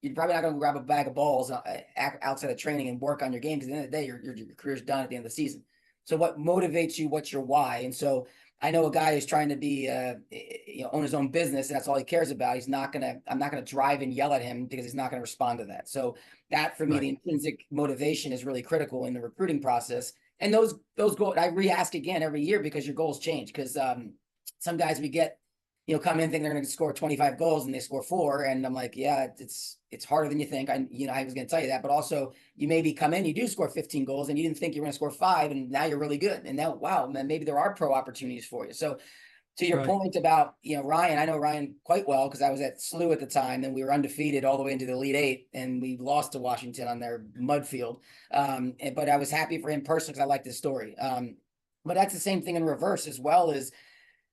You're probably not going to grab a bag of balls outside of training and work on your game, because at the end of the day, your career's done at the end of the season. So what motivates you? What's your why? And so I know a guy who's trying to be, own his own business, and that's all he cares about. I'm not going to drive and yell at him because he's not going to respond to that. So that for me, Right. the intrinsic motivation is really critical in the recruiting process. And those goals, I re-ask again every year because your goals change. Because some guys we get, come in thinking they're going to score 25 goals and they score 4. And I'm like, yeah, it's harder than you think. I was going to tell you that, but also you maybe come in, you do score 15 goals and you didn't think you were going to score 5. And now you're really good. And now, wow, man, maybe there are pro opportunities for you. So to your Right. point about, Ryan, I know Ryan quite well because I was at SLU at the time and we were undefeated all the way into the Elite 8 and we lost to Washington on their mud field. But I was happy for him personally because I liked his story. But that's the same thing in reverse as well. As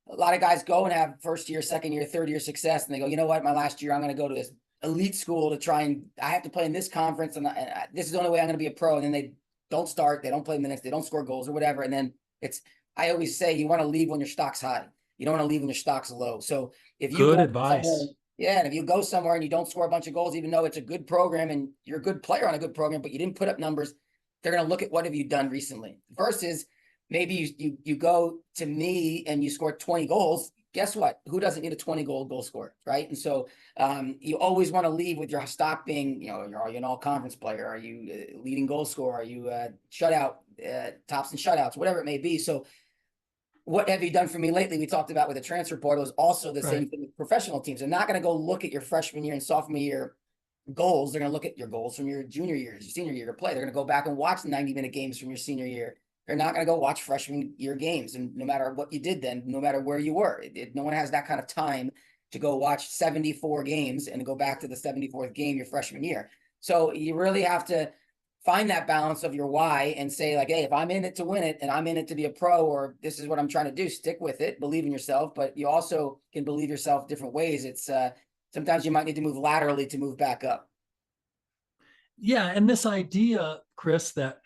a lot of guys go and have first year, second year, third year success, and they go, you know what, my last year, I'm going to go to this elite school to try and I have to play in this conference, and this is the only way I'm going to be a pro. And then they don't start, they don't play minutes, they don't score goals or whatever. And then I always say, you want to leave when your stock's high. You don't want to leave when your stock's low. So if you Good go somewhere, advice. yeah, and if you go somewhere and you don't score a bunch of goals, even though it's a good program and you're a good player on a good program, but you didn't put up numbers, they're going to look at what have you done recently. Versus maybe you go to me and you score 20 goals. Guess what? Who doesn't need a 20 goal scorer, right? And so you always want to leave with your stock being, are you an all-conference player? Are you leading goal scorer? Are you shutout, tops and shutouts, whatever it may be. So what have you done for me lately? We talked about with the transfer portal is also the Right. same thing with professional teams. They're not going to go look at your freshman year and sophomore year goals. They're going to look at your goals from your junior year, your senior year to play. They're going to go back and watch 90-minute games from your senior year. They're not going to go watch freshman year games. And no matter what you did then, no matter where you were, no one has that kind of time to go watch 74 games and go back to the 74th game your freshman year. So you really have to find that balance of your why and say like, hey, if I'm in it to win it and I'm in it to be a pro, or this is what I'm trying to do, stick with it, believe in yourself, but you also can believe yourself different ways. It's sometimes you might need to move laterally to move back up. Yeah. And this idea, Kris, that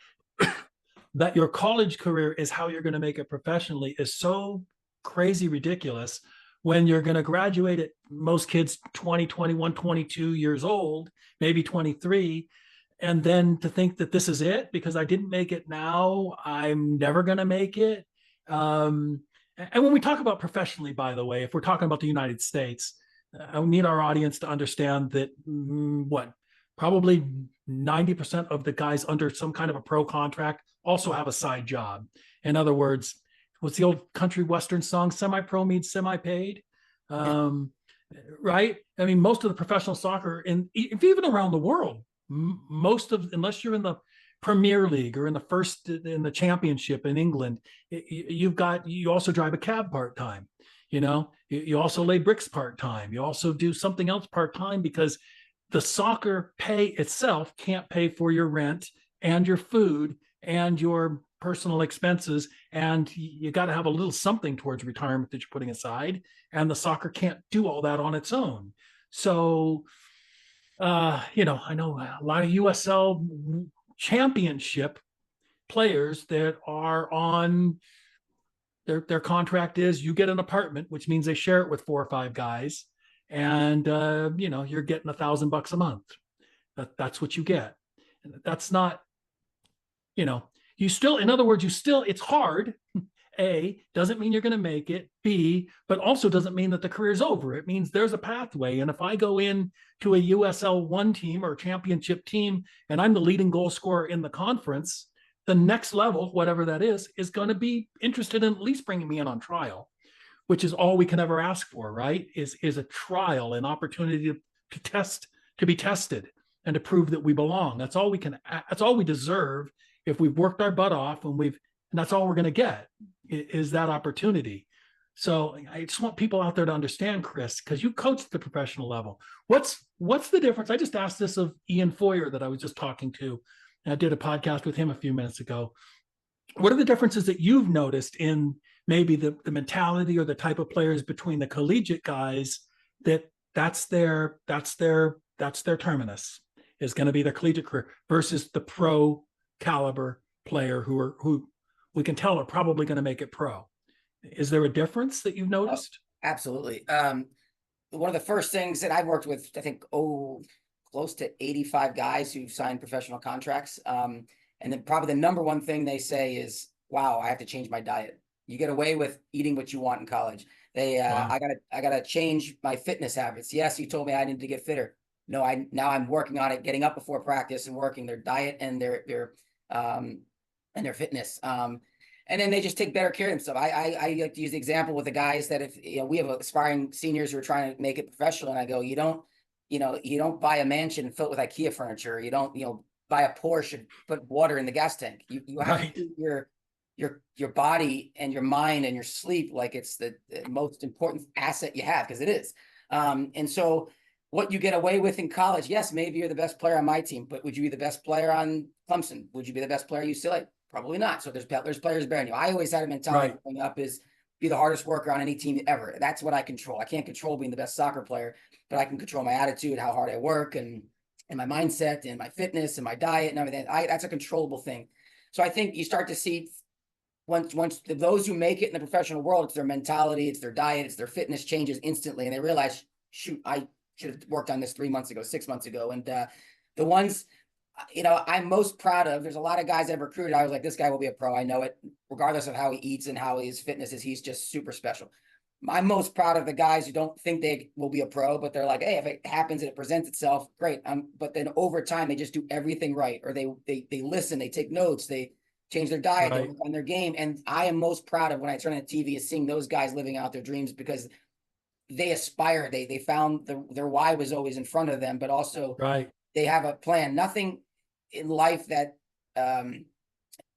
that your college career is how you're going to make it professionally is so crazy ridiculous when you're going to graduate at most kids 20, 21, 22 years old, maybe 23. And then to think that this is it because I didn't make it now, I'm never going to make it. And when we talk about professionally, by the way, if we're talking about the United States, I need our audience to understand that probably 90% of the guys under some kind of a pro contract also have a side job. In other words, what's the old country western song? Semi-pro means semi-paid. Right? I mean, most of the professional soccer, and even around the world, unless you're in the Premier League or in the championship in England, you also drive a cab part-time. You also lay bricks part-time. You also do something else part-time because the soccer pay itself can't pay for your rent and your food and your personal expenses. And you got to have a little something towards retirement that you're putting aside. And the soccer can't do all that on its own. So, I know a lot of USL championship players that are on their contract is you get an apartment, which means they share it with 4 or 5 guys. And, you're getting $1,000 a month. That's what you get. That's not, in other words, it's hard. A, doesn't mean you're going to make it. B, but also doesn't mean that the career's over. It means there's a pathway. And if I go in to a USL 1 team or a championship team, and I'm the leading goal scorer in the conference, the next level, whatever that is going to be interested in at least bringing me in on trial. which is all we can ever ask for, right? Is a trial, an opportunity to test, to be tested, and to prove that we belong. That's all we can. That's all we deserve if we've worked our butt off, and that's all we're going to get is that opportunity. So I just want people out there to understand, Kris, because you coach at the professional level. What's the difference? I just asked this of Ian Foyer that I was just talking to. I did a podcast with him a few minutes ago. What are the differences that you've noticed in maybe the mentality or the type of players between the collegiate guys that's their terminus is going to be their collegiate career versus the pro caliber player who we can tell are probably going to make it pro? Is there a difference that you've noticed? Oh, absolutely. One of the first things that I've worked with, I think, close to 85 guys who've signed professional contracts. And then probably the number one thing they say is, wow, I have to change my diet. You get away with eating what you want in college. Wow. I gotta change my fitness habits. Yes, you told me I needed to get fitter. No, now I'm working on it, getting up before practice and working their diet and their fitness. And then they just take better care of themselves. I like to use the example with the guys that if we have aspiring seniors who are trying to make it professional, and I go, you don't buy a mansion filled with IKEA furniture. You don't buy a Porsche and put water in the gas tank. You have to treat your body and your mind and your sleep like it's the most important asset you have, because it is. And so what you get away with in college, yes, maybe you're the best player on my team, but would you be the best player on Clemson? Would you be the best player at UCLA? Probably not. So there's players better than you. I always had a mentality growing up is be the hardest worker on any team ever. That's what I control. I can't control being the best soccer player, but I can control my attitude, how hard I work, and my mindset and my fitness and my diet and everything. That's a controllable thing. So I think you start to see once those who make it in the professional world, it's their mentality, it's their diet, it's their fitness changes instantly. And they realize, shoot, I should have worked on this 3 months ago, 6 months ago. And the ones, I'm most proud of, there's a lot of guys I've recruited. I was like, this guy will be a pro. I know it, regardless of how he eats and how his fitness is. He's just super special. I'm most proud of the guys who don't think they will be a pro, but they're like, hey, if it happens and it presents itself, great. But then over time, they just do everything right, or they listen, they take notes, they change their diet, they work on their game. And I am most proud of when I turn on TV is seeing those guys living out their dreams, because they aspire. They found their why was always in front of them, but also they have a plan. Nothing in life that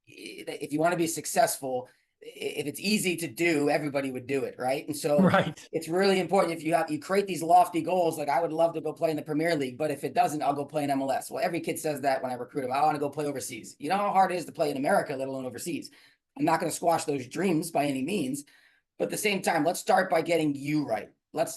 if you want to be successful, if it's easy to do, everybody would do it, right? And so it's really important if you create these lofty goals, like I would love to go play in the Premier League, but if it doesn't, I'll go play in MLS. Well, every kid says that when I recruit them. I want to go play overseas. You know how hard it is to play in America, let alone overseas. I'm not going to squash those dreams by any means, but at the same time, let's start by getting you right.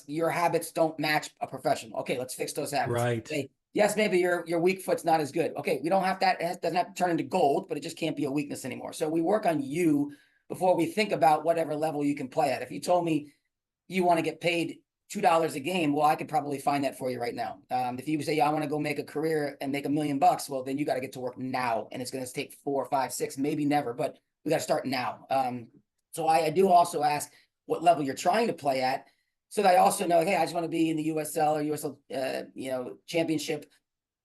Your habits don't match a professional. Okay, let's fix those habits. Okay, yes, maybe your weak foot's not as good. Okay, we don't have that. It doesn't have to turn into gold, but it just can't be a weakness anymore. So we work on you before we think about whatever level you can play at. If you told me you want to get paid $2 a game, well, I could probably find that for you right now. If you say, yeah, I want to go make a career and make $1 million, well, then you got to get to work now. And it's going to take 4, 5, 6, maybe never, but we got to start now. So I do also ask what level you're trying to play at, so that I also know, hey, I just want to be in the USL or USL, championship.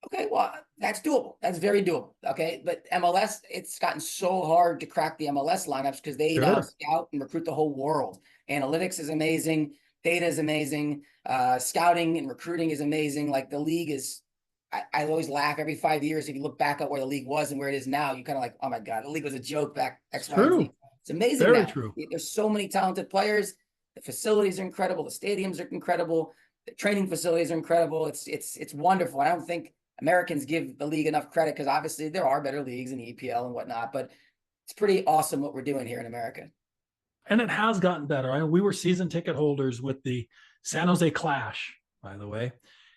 Okay, well, that's doable. That's very doable. Okay, but MLS, it's gotten so hard to crack the MLS lineups because they now scout and recruit the whole world. Analytics is amazing. Data is amazing. Scouting and recruiting is amazing. Like the league is, I always laugh every 5 years. If you look back at where the league was and where it is now, you kind of like, oh my God, the league was a joke back X, Y, Z. It's amazing. Very true. There's so many talented players. The facilities are incredible. The stadiums are incredible. The training facilities are incredible. It's wonderful. I don't think Americans give the league enough credit, because obviously there are better leagues in the EPL and whatnot, but it's pretty awesome what we're doing here in America. And it has gotten better. We were season ticket holders with the San Jose Clash, by the way,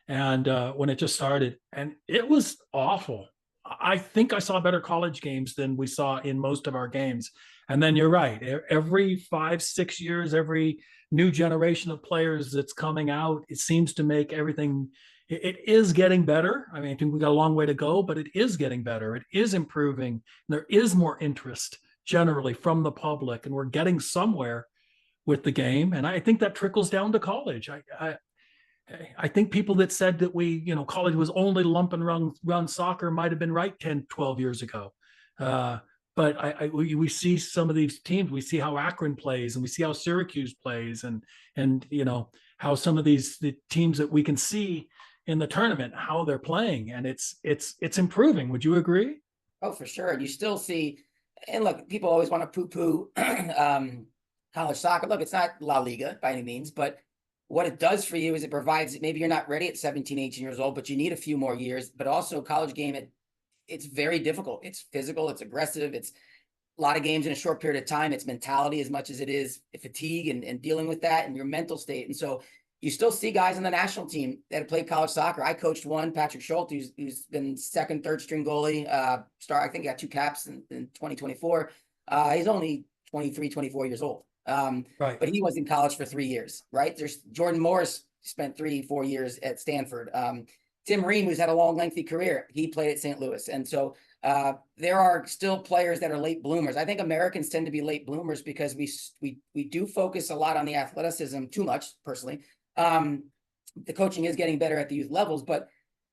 and when it just started, and it was awful. I think I saw better college games than we saw in most of our games. And then you're right. Every 5, 6 years, every new generation of players that's coming out, it seems to make everything. It is getting better. I mean, I think we got a long way to go, but it is getting better. It is improving. There is more interest generally from the public, and we're getting somewhere with the game. And I think that trickles down to college. I think people that said that college was only lump and run soccer might have been right 10, 12 years ago. but we see some of these teams. We see how Akron plays, and we see how Syracuse plays, and how some of the teams that we can see in the tournament, how they're playing, and it's improving. Would you agree? Oh, for sure. And you still see, and look, people always want to poo-poo college soccer. Look, it's not La Liga by any means, but what it does for you is it provides, maybe you're not ready at 17, 18 years old, but you need a few more years. But also college game, it's very difficult. It's physical, it's aggressive, it's a lot of games in a short period of time. It's mentality as much as it is fatigue and dealing with that and your mental state. And so you still see guys on the national team that have played college soccer. I coached one, Patrick Schultz, who's been second, third string goalie. I think he got 2 caps in 2024. He's only 23, 24 years old. Right. But he was in college for 3 years, right? There's Jordan Morris spent 3-4 years at Stanford. Tim Ream, who's had a long, lengthy career, he played at St. Louis. And so there are still players that are late bloomers. I think Americans tend to be late bloomers because we do focus a lot on the athleticism, too much, personally. The coaching is getting better at the youth levels, but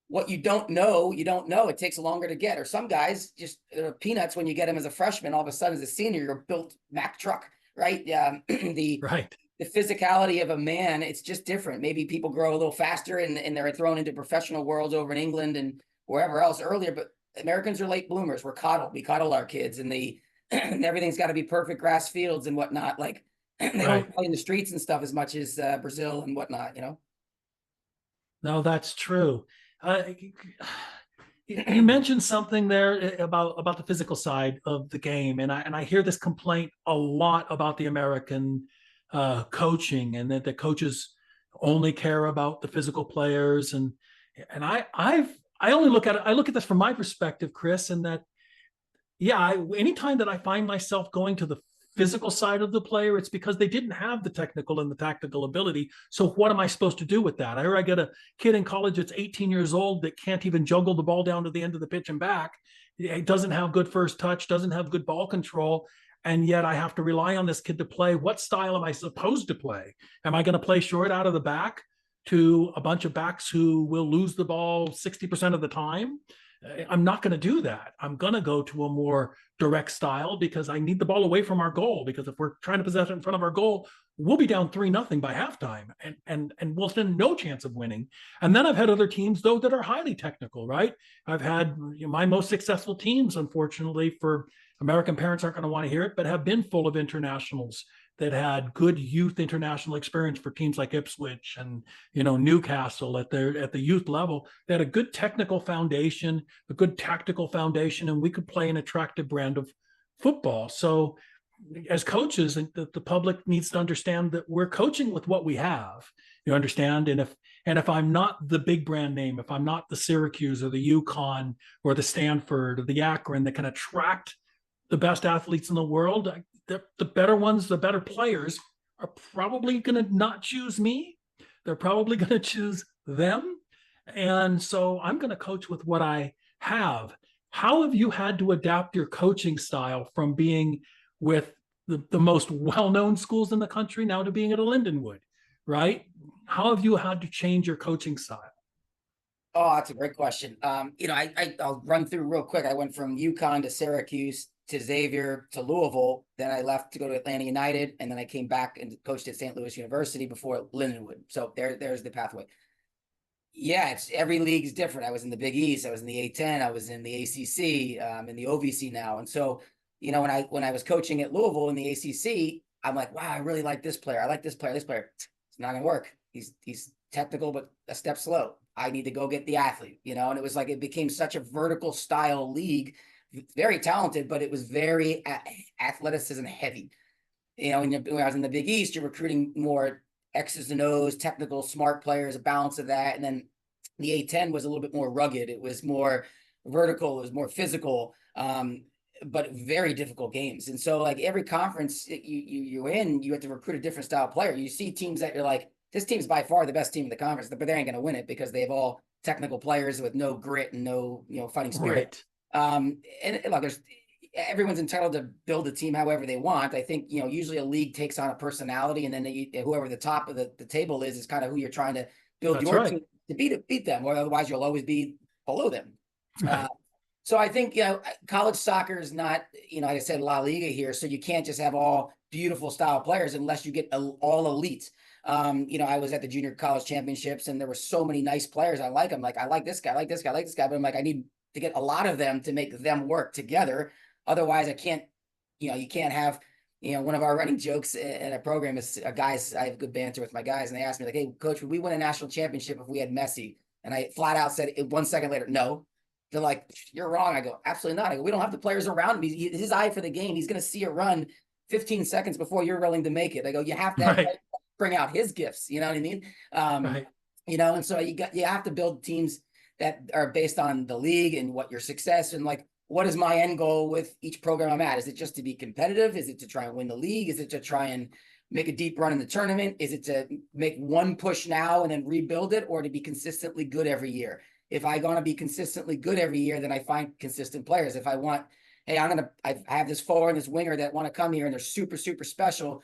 what you don't know, it takes longer to get. Or some guys just peanuts when you get them as a freshman. All of a sudden, as a senior, you're a built Mack truck, right? Right. The physicality of a man, it's just different. Maybe people grow a little faster and they're thrown into professional worlds over in England and wherever else earlier, but Americans are late bloomers. We're coddled. We coddle our kids, and and everything's got to be perfect grass fields and whatnot. Like they don't play in the streets and stuff as much as Brazil and whatnot, No, that's true. You mentioned something there about the physical side of the game, and I hear this complaint a lot about the American coaching, and that the coaches only care about the physical players, and I only look at it. I look at this from my perspective, Kris, and that anytime that I find myself going to the physical side of the player, it's because they didn't have the technical and the tactical ability. So what am I supposed to do with that? I get a kid in college that's 18 years old that can't even juggle the ball down to the end of the pitch and back. It doesn't have good first touch, doesn't have good ball control. And yet I have to rely on this kid to play. What style am I supposed to play? Am I going to play short out of the back to a bunch of backs who will lose the ball 60% of the time? I'm not going to do that. I'm going to go to a more direct style because I need the ball away from our goal. Because if we're trying to possess it in front of our goal, we'll be down 3-0 by halftime, and we'll stand no chance of winning. And then I've had other teams though that are highly technical, right? I've had my most successful teams, unfortunately, for American parents aren't going to want to hear it, but have been full of internationals that had good youth international experience for teams like Ipswich and Newcastle at the youth level. They had a good technical foundation, a good tactical foundation, and we could play an attractive brand of football. So as coaches, the public needs to understand that we're coaching with what we have. You understand? And if I'm not the big brand name, if I'm not the Syracuse or the UConn or the Stanford or the Akron that can attract the best athletes in the world, the better ones, the better players are probably going to not choose me. They're probably going to choose them. And so I'm going to coach with what I have. How have you had to adapt your coaching style from being with the most well-known schools in the country now to being at a Lindenwood, right? How have you had to change your coaching style? Oh, that's a great question. I'll run through real quick. I went from UConn to Syracuse to Xavier to Louisville. Then I left to go to Atlanta United, and then I came back and coached at St. Louis University before Lindenwood. So there's the pathway. Yeah, it's every league's different. I was in the Big East, I was in the A10, I was in the ACC, in the OVC now. And so, when I was coaching at Louisville in the ACC, I'm like, wow, I really like this player. I like this player. This player, it's not gonna work. He's technical, but a step slow. I need to go get the athlete, and it was like it became such a vertical style league. Very talented, but it was very athleticism heavy. When I was in the Big East, you're recruiting more X's and O's, technical, smart players, a balance of that. And then the A10 was a little bit more rugged. It was more vertical. It was more physical, but very difficult games. And so, like every conference you in, you have to recruit a different style player. You see teams that you're like, this team's by far the best team in the conference, but they ain't going to win it because they have all technical players with no grit and no fighting spirit. Right. And look, everyone's entitled to build a team however they want. I think, usually a league takes on a personality, and then whoever the top of the table is kind of who you're trying to build. That's your team to beat them, or otherwise you'll always be below them. Right. So I think, college soccer is not, like I said, La Liga here. So you can't just have all beautiful style players unless you get all elite. I was at the junior college championships and there were so many nice players. I like them. Like, I like this guy, I like this guy, I like this guy. But I'm like, I need to get a lot of them to make them work together. Otherwise I can't, you can't have, one of our running jokes in a program is guys, I have good banter with my guys. And they asked me like, hey, coach, would we win a national championship if we had Messi? And I flat out said 1 second later, no. They're like, you're wrong. I go, absolutely not. I go, we don't have the players around him. His eye for the game. He's going to see a run 15 seconds before you're willing to make it. I go, you have to have bring out his gifts. You know what I mean? Right. And so you have to build teams that are based on the league and what your success and like, what is my end goal with each program I'm at? Is it just to be competitive? Is it to try and win the league? Is it to try and make a deep run in the tournament? Is it to make one push now and then rebuild it, or to be consistently good every year? If I want to be consistently good every year, then I find consistent players. If I want, hey, I have this forward and this winger that want to come here and they're super, super special.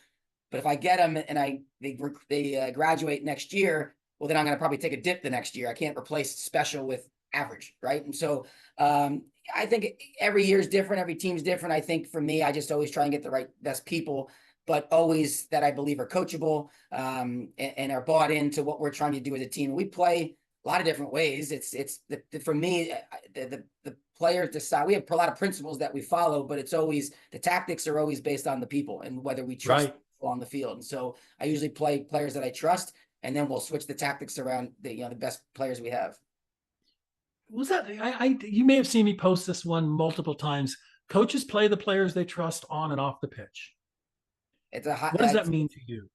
But if I get them and they graduate next year, well, then I'm going to probably take a dip the next year. I can't replace special with average, right? And so I think every year is different. Every team's different. I think for me, I just always try and get the best people, but always that I believe are coachable and are bought into what we're trying to do as a team. We play a lot of different ways. For me, the players decide. We have a lot of principles that we follow, but it's always, the tactics are always based on the people and whether we trust people on the field. And so I usually play players that I trust, and then we'll switch the tactics around the best players we have. Was that you may have seen me post this one multiple times. Coaches play the players they trust on and off the pitch. What does that mean to you?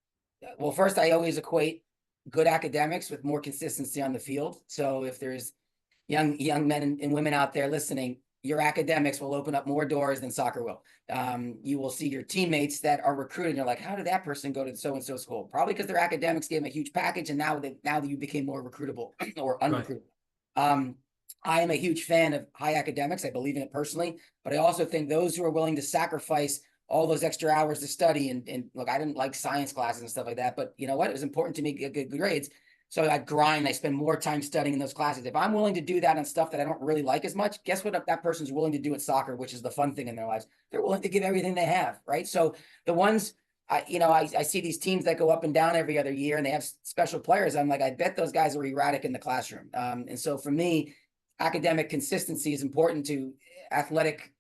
Well, first, I always equate good academics with more consistency on the field. So if there's young men and women out there listening, your academics will open up more doors than soccer will. You will see your teammates that are recruited. You're like, how did that person go to so-and-so school? Probably because their academics gave them a huge package, and now that you became more recruitable or unrecruitable. Right. I am a huge fan of high academics. I believe in it personally, but I also think those who are willing to sacrifice all those extra hours to study and look, I didn't like science classes and stuff like that, but you know what? It was important to me to get good grades. So I grind, I spend more time studying in those classes. If I'm willing to do that on stuff that I don't really like as much, guess what that person's willing to do at soccer, which is the fun thing in their lives? They're willing to give everything they have, right? So the ones, I see these teams that go up and down every other year and they have special players. I'm like, I bet those guys are erratic in the classroom. And so for me, academic consistency is important to athletic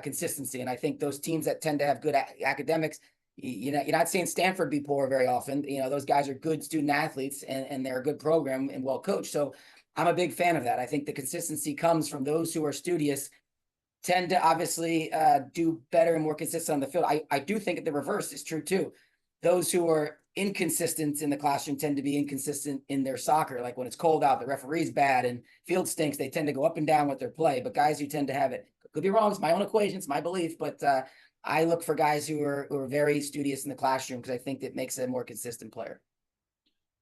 consistency. And I think those teams that tend to have good academics, you're not seeing Stanford be poor very often. Those guys are good student athletes and they're a good program and well coached. So I'm a big fan of that. I think the consistency comes from those who are studious tend to obviously do better and more consistent on the field. I do think the reverse is true too. Those who are inconsistent in the classroom tend to be inconsistent in their soccer. Like when it's cold out, the referee's bad and field stinks, they tend to go up and down with their play. But guys who tend to have it, could be wrong, it's my own equation, it's my belief, but I look for guys who are very studious in the classroom because I think that makes a more consistent player.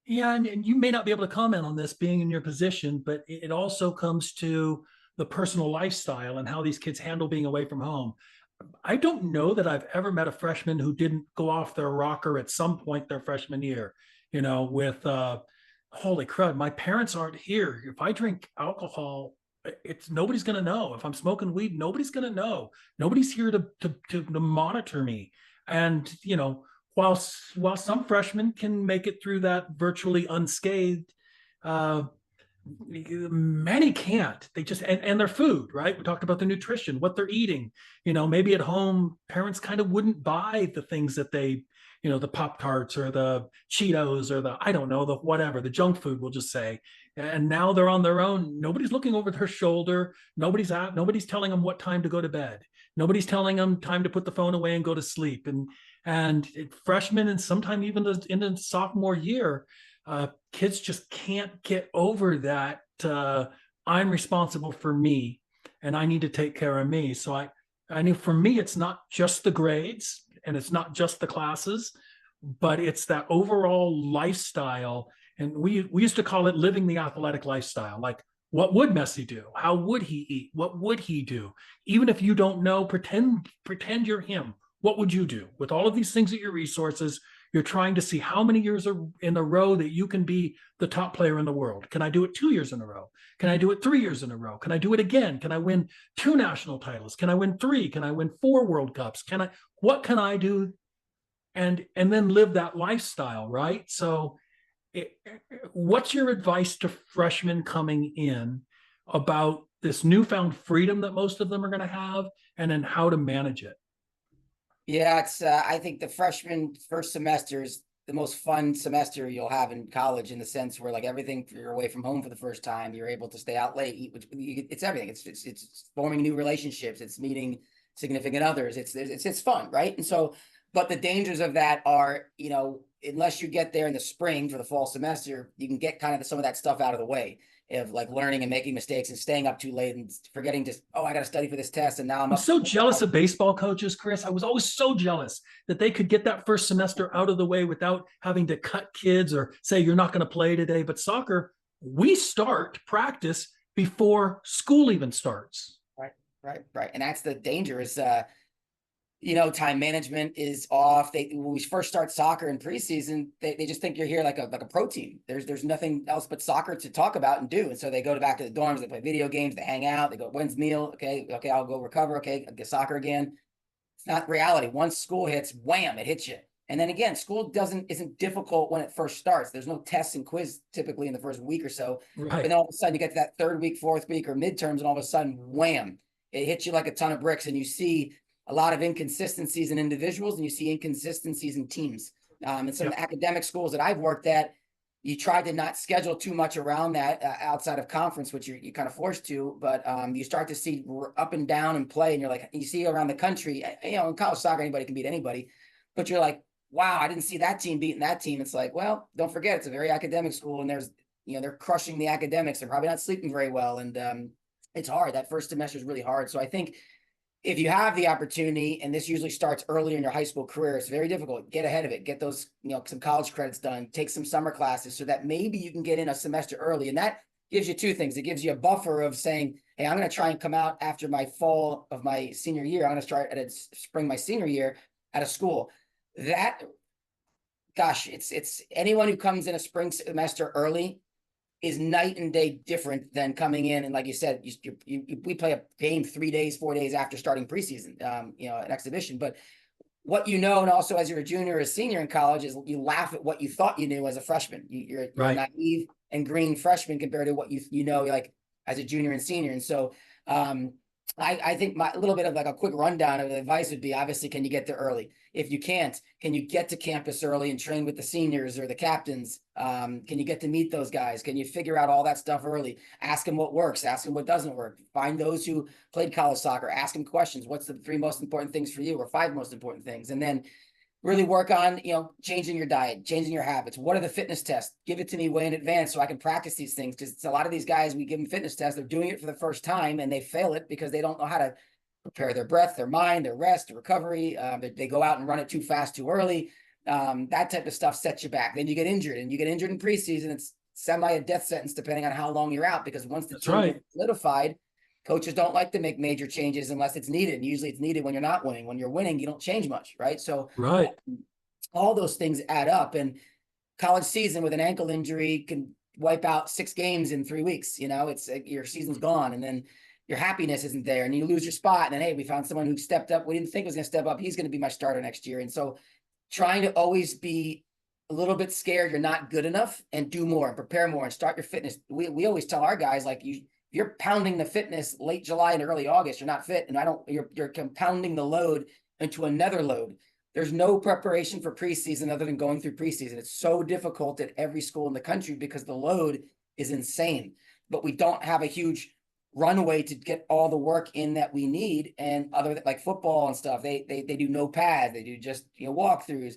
Yeah, and you may not be able to comment on this being in your position, but it also comes to the personal lifestyle and how these kids handle being away from home. I don't know that I've ever met a freshman who didn't go off their rocker at some point their freshman year, with holy crud, my parents aren't here. If I drink alcohol, nobody's going to know. If I'm smoking weed, nobody's going to know. Nobody's here to monitor me. And, while some freshmen can make it through that virtually unscathed, many can't. They just and their food, right? We talked about the nutrition, what they're eating. Maybe at home parents kind of wouldn't buy the things that they, the Pop-Tarts or the Cheetos or the, I don't know, the whatever, the junk food, we'll just say. And now they're on their own. Nobody's looking over their shoulder. Nobody's telling them what time to go to bed. Nobody's telling them time to put the phone away and go to sleep. And freshmen and sometime even in the sophomore year, kids just can't get over that. I'm responsible for me and I need to take care of me. So I knew for me, it's not just the grades and it's not just the classes, but it's that overall lifestyle. And we used to call it living the athletic lifestyle. Like, what would Messi do? How would he eat? What would he do? Even if you don't know, pretend you're him. What would you do with all of these things at your resources? You're trying to see how many years are in a row that you can be the top player in the world. Can I do it 2 years in a row? Can I do it 3 years in a row? Can I do it again? Can I win 2 national titles? Can I win 3? Can I win 4 World Cups? What can I do? And then live that lifestyle, right? So what's your advice to freshmen coming in about this newfound freedom that most of them are going to have, and then how to manage it? Yeah, it's I think the freshman first semester is the most fun semester you'll have in college, in the sense where like everything, you're away from home for the first time, you're able to stay out late, eat, it's everything. It's forming new relationships, it's meeting significant others, it's fun, right? And so, but the dangers of that are, unless you get there in the spring for the fall semester, you can get kind of some of that stuff out of the way, of like learning and making mistakes and staying up too late and forgetting to, oh, I got to study for this test, and now I'm I'm up. so jealous of baseball coaches, Kris. I was always so jealous that they could get that first semester out of the way without having to cut kids or say, you're not going to play today. But soccer, we start practice before school even starts. Right. And that's the danger is, time management is off. When we first start soccer in preseason, they just think you're here like a pro team. There's nothing else but soccer to talk about and do. And so they go back to the dorms, they play video games, they hang out, they go, when's meal? Okay, I'll go recover. Okay, I'll get soccer again. It's not reality. Once school hits, wham, it hits you. And then again, school isn't difficult when it first starts. There's no tests and quiz typically in the first week or so. Right. But then all of a sudden you get to that 3rd week, 4th week, or midterms, and all of a sudden, wham, it hits you like a ton of bricks, and you see a lot of inconsistencies in individuals, and you see inconsistencies in teams. And some of the academic schools that I've worked at, you try to not schedule too much around that outside of conference, which you're kind of forced to, but you start to see up and down in play, and you're like, you see around the country, in college soccer, anybody can beat anybody, but you're like, wow, I didn't see that team beating that team. It's like, well, don't forget, it's a very academic school, and they're crushing the academics. They're probably not sleeping very well, and it's hard. That first semester is really hard. So I think if you have the opportunity, and this usually starts earlier in your high school career, it's very difficult. Get ahead of it. Get those, some college credits done. Take some summer classes so that maybe you can get in a semester early. And that gives you 2 things. It gives you a buffer of saying, hey, I'm going to try and come out after my fall of my senior year. I'm going to start at spring my senior year at a school. That, gosh, it's anyone who comes in a spring semester early is night and day different than coming in. And like you said, we play a game 3 days, 4 days after starting preseason, an exhibition. But what and also as you're a junior or a senior in college, is you laugh at what you thought you knew as a freshman. You're right. a naive and green freshman compared to what you know, like as a junior and senior. And so I think a little bit of like a quick rundown of the advice would be, obviously, can you get there early? If you can't, can you get to campus early and train with the seniors or the captains? Can you get to meet those guys? Can you figure out all that stuff early? Ask them what works, ask them what doesn't work. Find those who played college soccer, ask them questions. What's the 3 most important things for you, or 5 most important things? And then really work on, changing your diet, changing your habits. What are the fitness tests? Give it to me way in advance so I can practice these things. Because it's a lot of these guys, we give them fitness tests, they're doing it for the first time and they fail it because they don't know how to prepare their breath, their mind, their rest, their recovery. They go out and run it too fast, too early. That type of stuff sets you back. Then you get injured, and you get injured in preseason. It's semi a death sentence depending on how long you're out, because once the team is solidified, coaches don't like to make major changes unless it's needed. And usually it's needed when you're not winning. When you're winning, you don't change much, right? So all those things add up. And college season with an ankle injury can wipe out 6 games in 3 weeks. It's your season's gone, and then your happiness isn't there, and you lose your spot. And then, hey, we found someone who stepped up. We didn't think was going to step up. He's going to be my starter next year. And so trying to always be a little bit scared you're not good enough, and do more and prepare more and start your fitness. We always tell our guys, like, you're pounding the fitness late July and early August, you're not fit. And you're compounding the load into another load. There's no preparation for preseason other than going through preseason. It's so difficult at every school in the country because the load is insane, but we don't have a huge runway to get all the work in that we need. And other like football and stuff, they do no pads, they do just walkthroughs.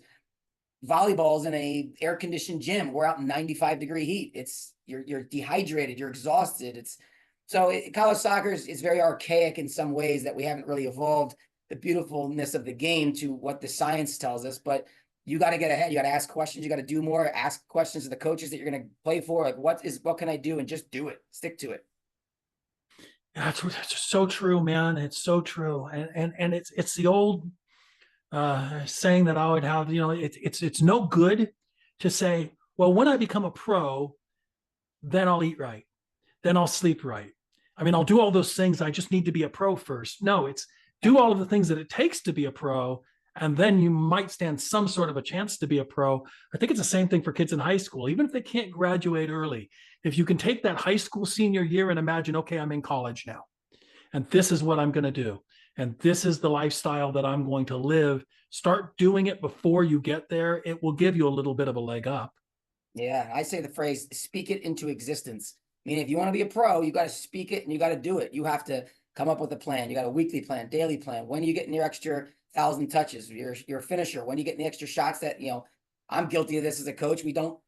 Volleyball's in a air conditioned gym. We're out in 95-degree heat. You're dehydrated, you're exhausted. College soccer is very archaic in some ways, that we haven't really evolved the beautifulness of the game to what the science tells us. But you got to get ahead. You got to ask questions. You got to do more. Ask questions to the coaches that you're going to play for. Like, what can I do? And just do it. Stick to it. That's so true, man. It's so true. And it's the old saying that I would have, it's no good to say, well, when I become a pro, then I'll eat right, then I'll sleep right. I mean, I'll do all those things. I just need to be a pro first. No, it's do all of the things that it takes to be a pro, and then you might stand some sort of a chance to be a pro. I think it's the same thing for kids in high school, even if they can't graduate early. If you can take that high school senior year and imagine, okay, I'm in college now, and this is what I'm going to do, and this is the lifestyle that I'm going to live. Start doing it before you get there. It will give you a little bit of a leg up. Yeah, I say the phrase, speak it into existence. I mean, if you want to be a pro, you got to speak it and you got to do it. You have to come up with a plan. You got a weekly plan, daily plan. When are you getting your extra 1,000 touches? You're a finisher. When are you getting the extra shots that, I'm guilty of this as a coach. We don't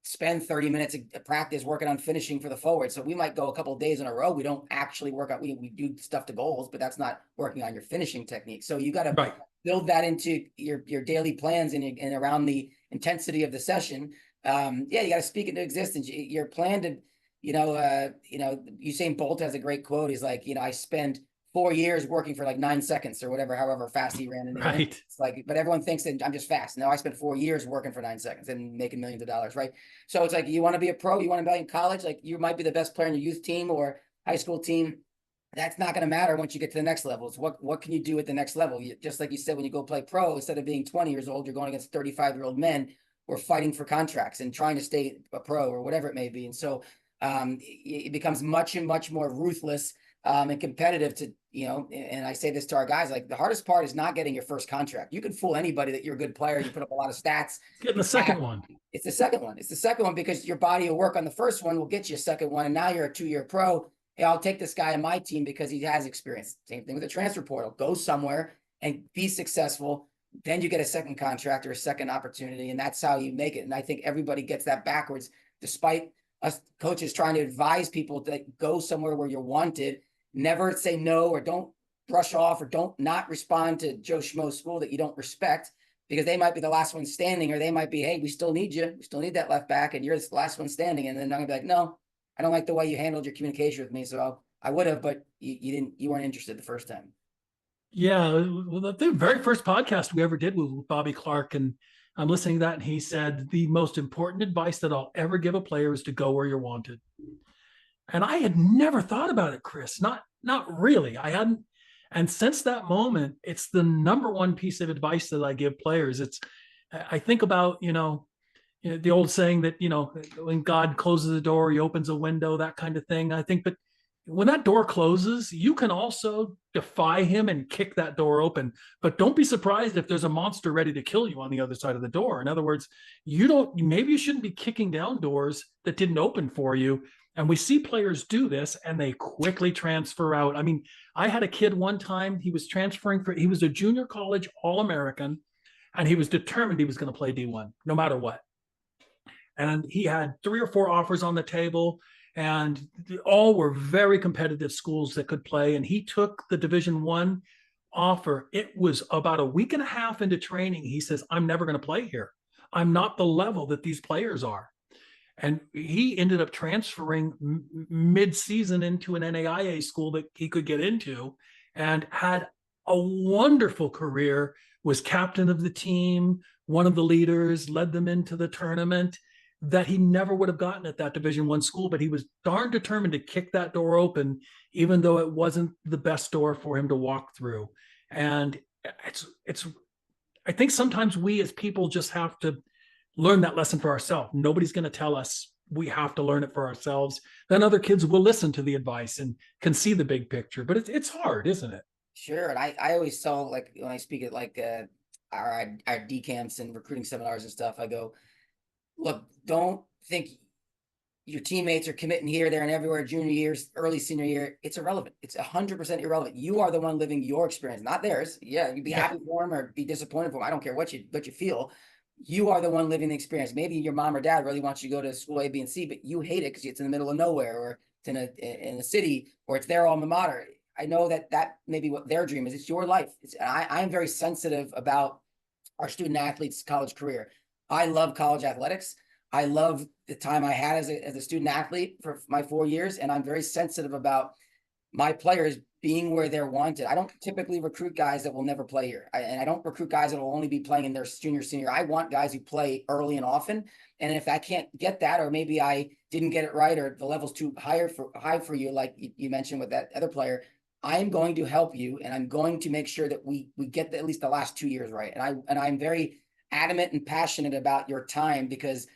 spend 30 minutes of practice working on finishing for the forward. So we might go a couple of days in a row. We don't actually work out. We do stuff to goals, but that's not working on your finishing technique. So you got to build that into your daily plans and around the intensity of the session. Yeah, you got to speak into existence. Your plan to, Usain Bolt has a great quote. He's like, I spend 4 years working for like 9 seconds or whatever, however fast he ran in the Olympics. It's like, but everyone thinks that I'm just fast. No, I spent 4 years working for 9 seconds and making millions of dollars, right? So it's like, you want to be a pro, you want to be in college, like you might be the best player in your youth team or high school team. That's not going to matter once you get to the next level. It's what can you do at the next level? Just like you said, when you go play pro, instead of being 20 years old, you're going against 35-year-old men who are fighting for contracts and trying to stay a pro or whatever it may be. And so it becomes much and much more ruthless and competitive to, and I say this to our guys, like the hardest part is not getting your first contract. You can fool anybody that you're a good player. You put up a lot of stats. Getting the second one. It's the second one. It's the second one because your body of work on the first one will get you a second one. And now you're a 2-year pro. Hey, I'll take this guy on my team because he has experience. Same thing with the transfer portal. Go somewhere and be successful. Then you get a second contract or a second opportunity. And that's how you make it. And I think everybody gets that backwards, despite us coaches trying to advise people to go somewhere where you're wanted. Never say no, or don't brush off, or don't not respond to Joe Schmo's school that you don't respect, because they might be the last one standing, or they might be, hey, we still need you. We still need that left back, and you're the last one standing. And then I'm gonna be like, no, I don't like the way you handled your communication with me. So I would have, but you weren't interested the first time. Yeah. Well, the very first podcast we ever did was with Bobby Clark, and I'm listening to that, and he said, the most important advice that I'll ever give a player is to go where you're wanted. And I had never thought about it, Kris. Not really. I hadn't. And since that moment, it's the number one piece of advice that I give players. I think about, the old saying that, when God closes a door, he opens a window, that kind of thing. I think, but when that door closes, you can also defy him and kick that door open. But don't be surprised if there's a monster ready to kill you on the other side of the door. In other words, maybe you shouldn't be kicking down doors that didn't open for you. And we see players do this and they quickly transfer out. I mean, I had a kid one time, he was he was a junior college All-American, and he was determined he was going to play D1 no matter what. And he had 3 or 4 offers on the table, and all were very competitive schools that could play. And he took the Division I offer. It was about a week and a half into training. He says, I'm never going to play here. I'm not the level that these players are. And he ended up transferring mid-season into an NAIA school that he could get into, and had a wonderful career, was captain of the team, one of the leaders, led them into the tournament that he never would have gotten at that Division I school. But he was darn determined to kick that door open, even though it wasn't the best door for him to walk through. And I think sometimes we as people just have to learn that lesson for ourselves. Nobody's going to tell us. We have to learn it for ourselves. Then other kids will listen to the advice and can see the big picture. But it's hard, isn't it? Sure. And I always tell, like, when I speak at like our D camps and recruiting seminars and stuff, I go, look, don't think your teammates are committing here, there, and everywhere, junior years, early senior year. It's irrelevant. It's 100% irrelevant. You are the one living your experience, not theirs. Yeah, you'd be happy for them or be disappointed for them. I don't care what you feel. You are the one living the experience. Maybe your mom or dad really wants you to go to school A, B, and C, but you hate it because it's in the middle of nowhere, or it's in a city, or it's their alma mater. I know that may be what their dream is. It's your life. I'm very sensitive about our student athletes' college career. I love college athletics. I love the time I had as a student athlete for my 4 years, and I'm very sensitive about my players being where they're wanted. I don't typically recruit guys that will never play here. And I don't recruit guys that will only be playing in their junior, senior. I want guys who play early and often. And if I can't get that, or maybe I didn't get it right, or the level's too high for you, like you mentioned with that other player, I am going to help you, and I'm going to make sure that we get at least the last 2 years right. And I'm very adamant and passionate about your time, because,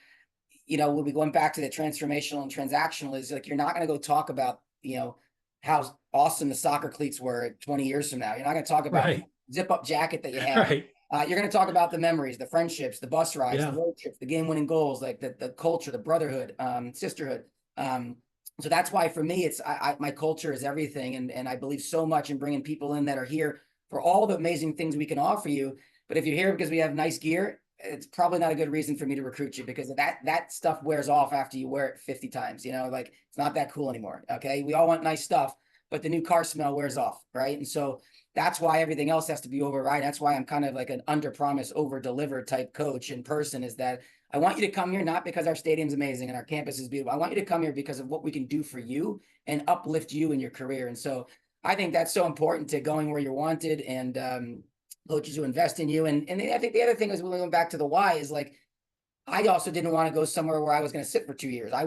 you know, we'll be going back to the transformational and transactional, is like, you're not going to go talk about, you know, how awesome the soccer cleats were 20 years from now. You're not going to talk about the zip up jacket that you have. Right. You're going to talk about the memories, the friendships, the bus rides, Yeah. the road trips, the game winning goals, like the culture, the brotherhood, sisterhood. So that's why for me, it's my culture is everything. And I believe so much in bringing people in that are here for all the amazing things we can offer you. But if you're here because we have nice gear, it's probably not a good reason for me to recruit you, because that stuff wears off after you wear it 50 times, you know, like it's not that cool anymore. Okay. We all want nice stuff, but the new car smell wears off. Right. And so that's why everything else has to be override. That's why I'm kind of like an under promise, over deliver type coach in person, is that I want you to come here, not because our stadium's amazing and our campus is beautiful. I want you to come here because of what we can do for you and uplift you in your career. And so I think that's so important to going where you're wanted, and, coaches who invest in you. And I think the other thing is, when we went back to the why, is like, I also didn't want to go somewhere where I was going to sit for 2 years. I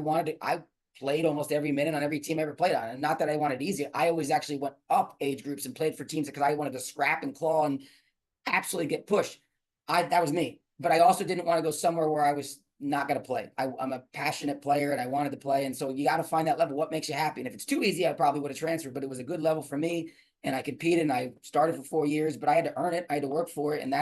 played almost every minute on every team I ever played on. And not that I wanted easy. I always actually went up age groups and played for teams because I wanted to scrap and claw and absolutely get pushed. That was me. But I also didn't want to go somewhere where I was not going to play. I'm a passionate player and I wanted to play. And so you got to find that level. What makes you happy? And if it's too easy, I probably would have transferred, but it was a good level for me. And I competed, and I started for 4 years, but I had to earn it. I had to work for it. And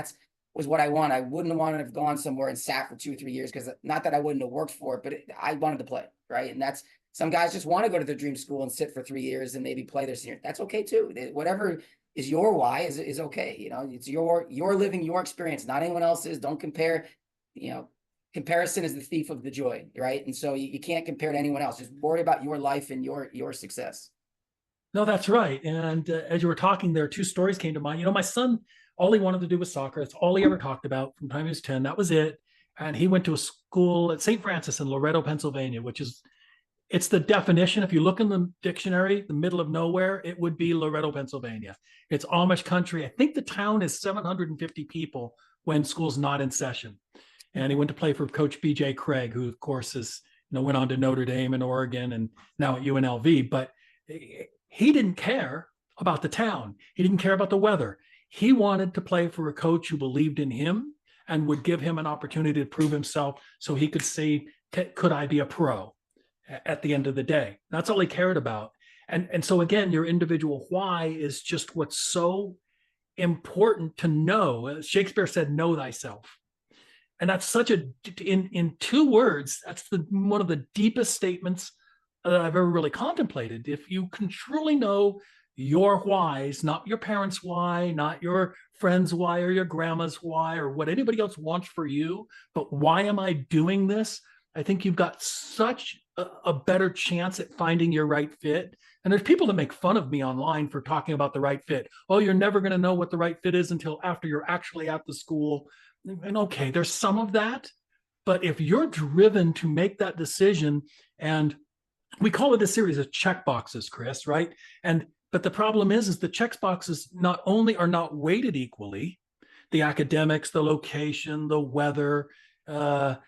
was what I want. I wouldn't want to have gone somewhere and sat for 2 or 3 years, because not that I wouldn't have worked for it, but I wanted to play. Right. And that's, some guys just want to go to their dream school and sit for 3 years and maybe play their senior. That's okay too. Whatever is your why is okay. You know, it's your living your experience, not anyone else's. Don't compare. You know, comparison is the thief of the joy. Right. And so you can't compare to anyone else. Just worry about your life and your success. No, that's right. And as you were talking there, two stories came to mind. You know, my son, all he wanted to do was soccer. That's all he ever talked about from the time he was 10. That was it. And he went to a school at St. Francis in Loretto, Pennsylvania, it's the definition. If you look in the dictionary, the middle of nowhere, it would be Loretto, Pennsylvania. It's Amish country. I think the town is 750 people when school's not in session. And he went to play for Coach BJ Craig, who of course went on to Notre Dame and Oregon and now at UNLV. But he didn't care about the town. He didn't care about the weather. He wanted to play for a coach who believed in him and would give him an opportunity to prove himself, so he could see, could I be a pro at the end of the day? That's all he cared about. And so again, your individual why is just what's so important to know. Shakespeare said, know thyself. And that's in 2 words, that's one of the deepest statements that I've ever really contemplated. If you can truly know your whys, not your parents' why, not your friends' why or your grandma's why or what anybody else wants for you, but why am I doing this? I think you've got such a better chance at finding your right fit. And there's people that make fun of me online for talking about the right fit. Oh, you're never going to know what the right fit is until after you're actually at the school. And okay, there's some of that. But if you're driven to make that decision, and we call it a series of check boxes, Kris, right? But the problem is the check boxes not only are not weighted equally, the academics, the location, the weather, that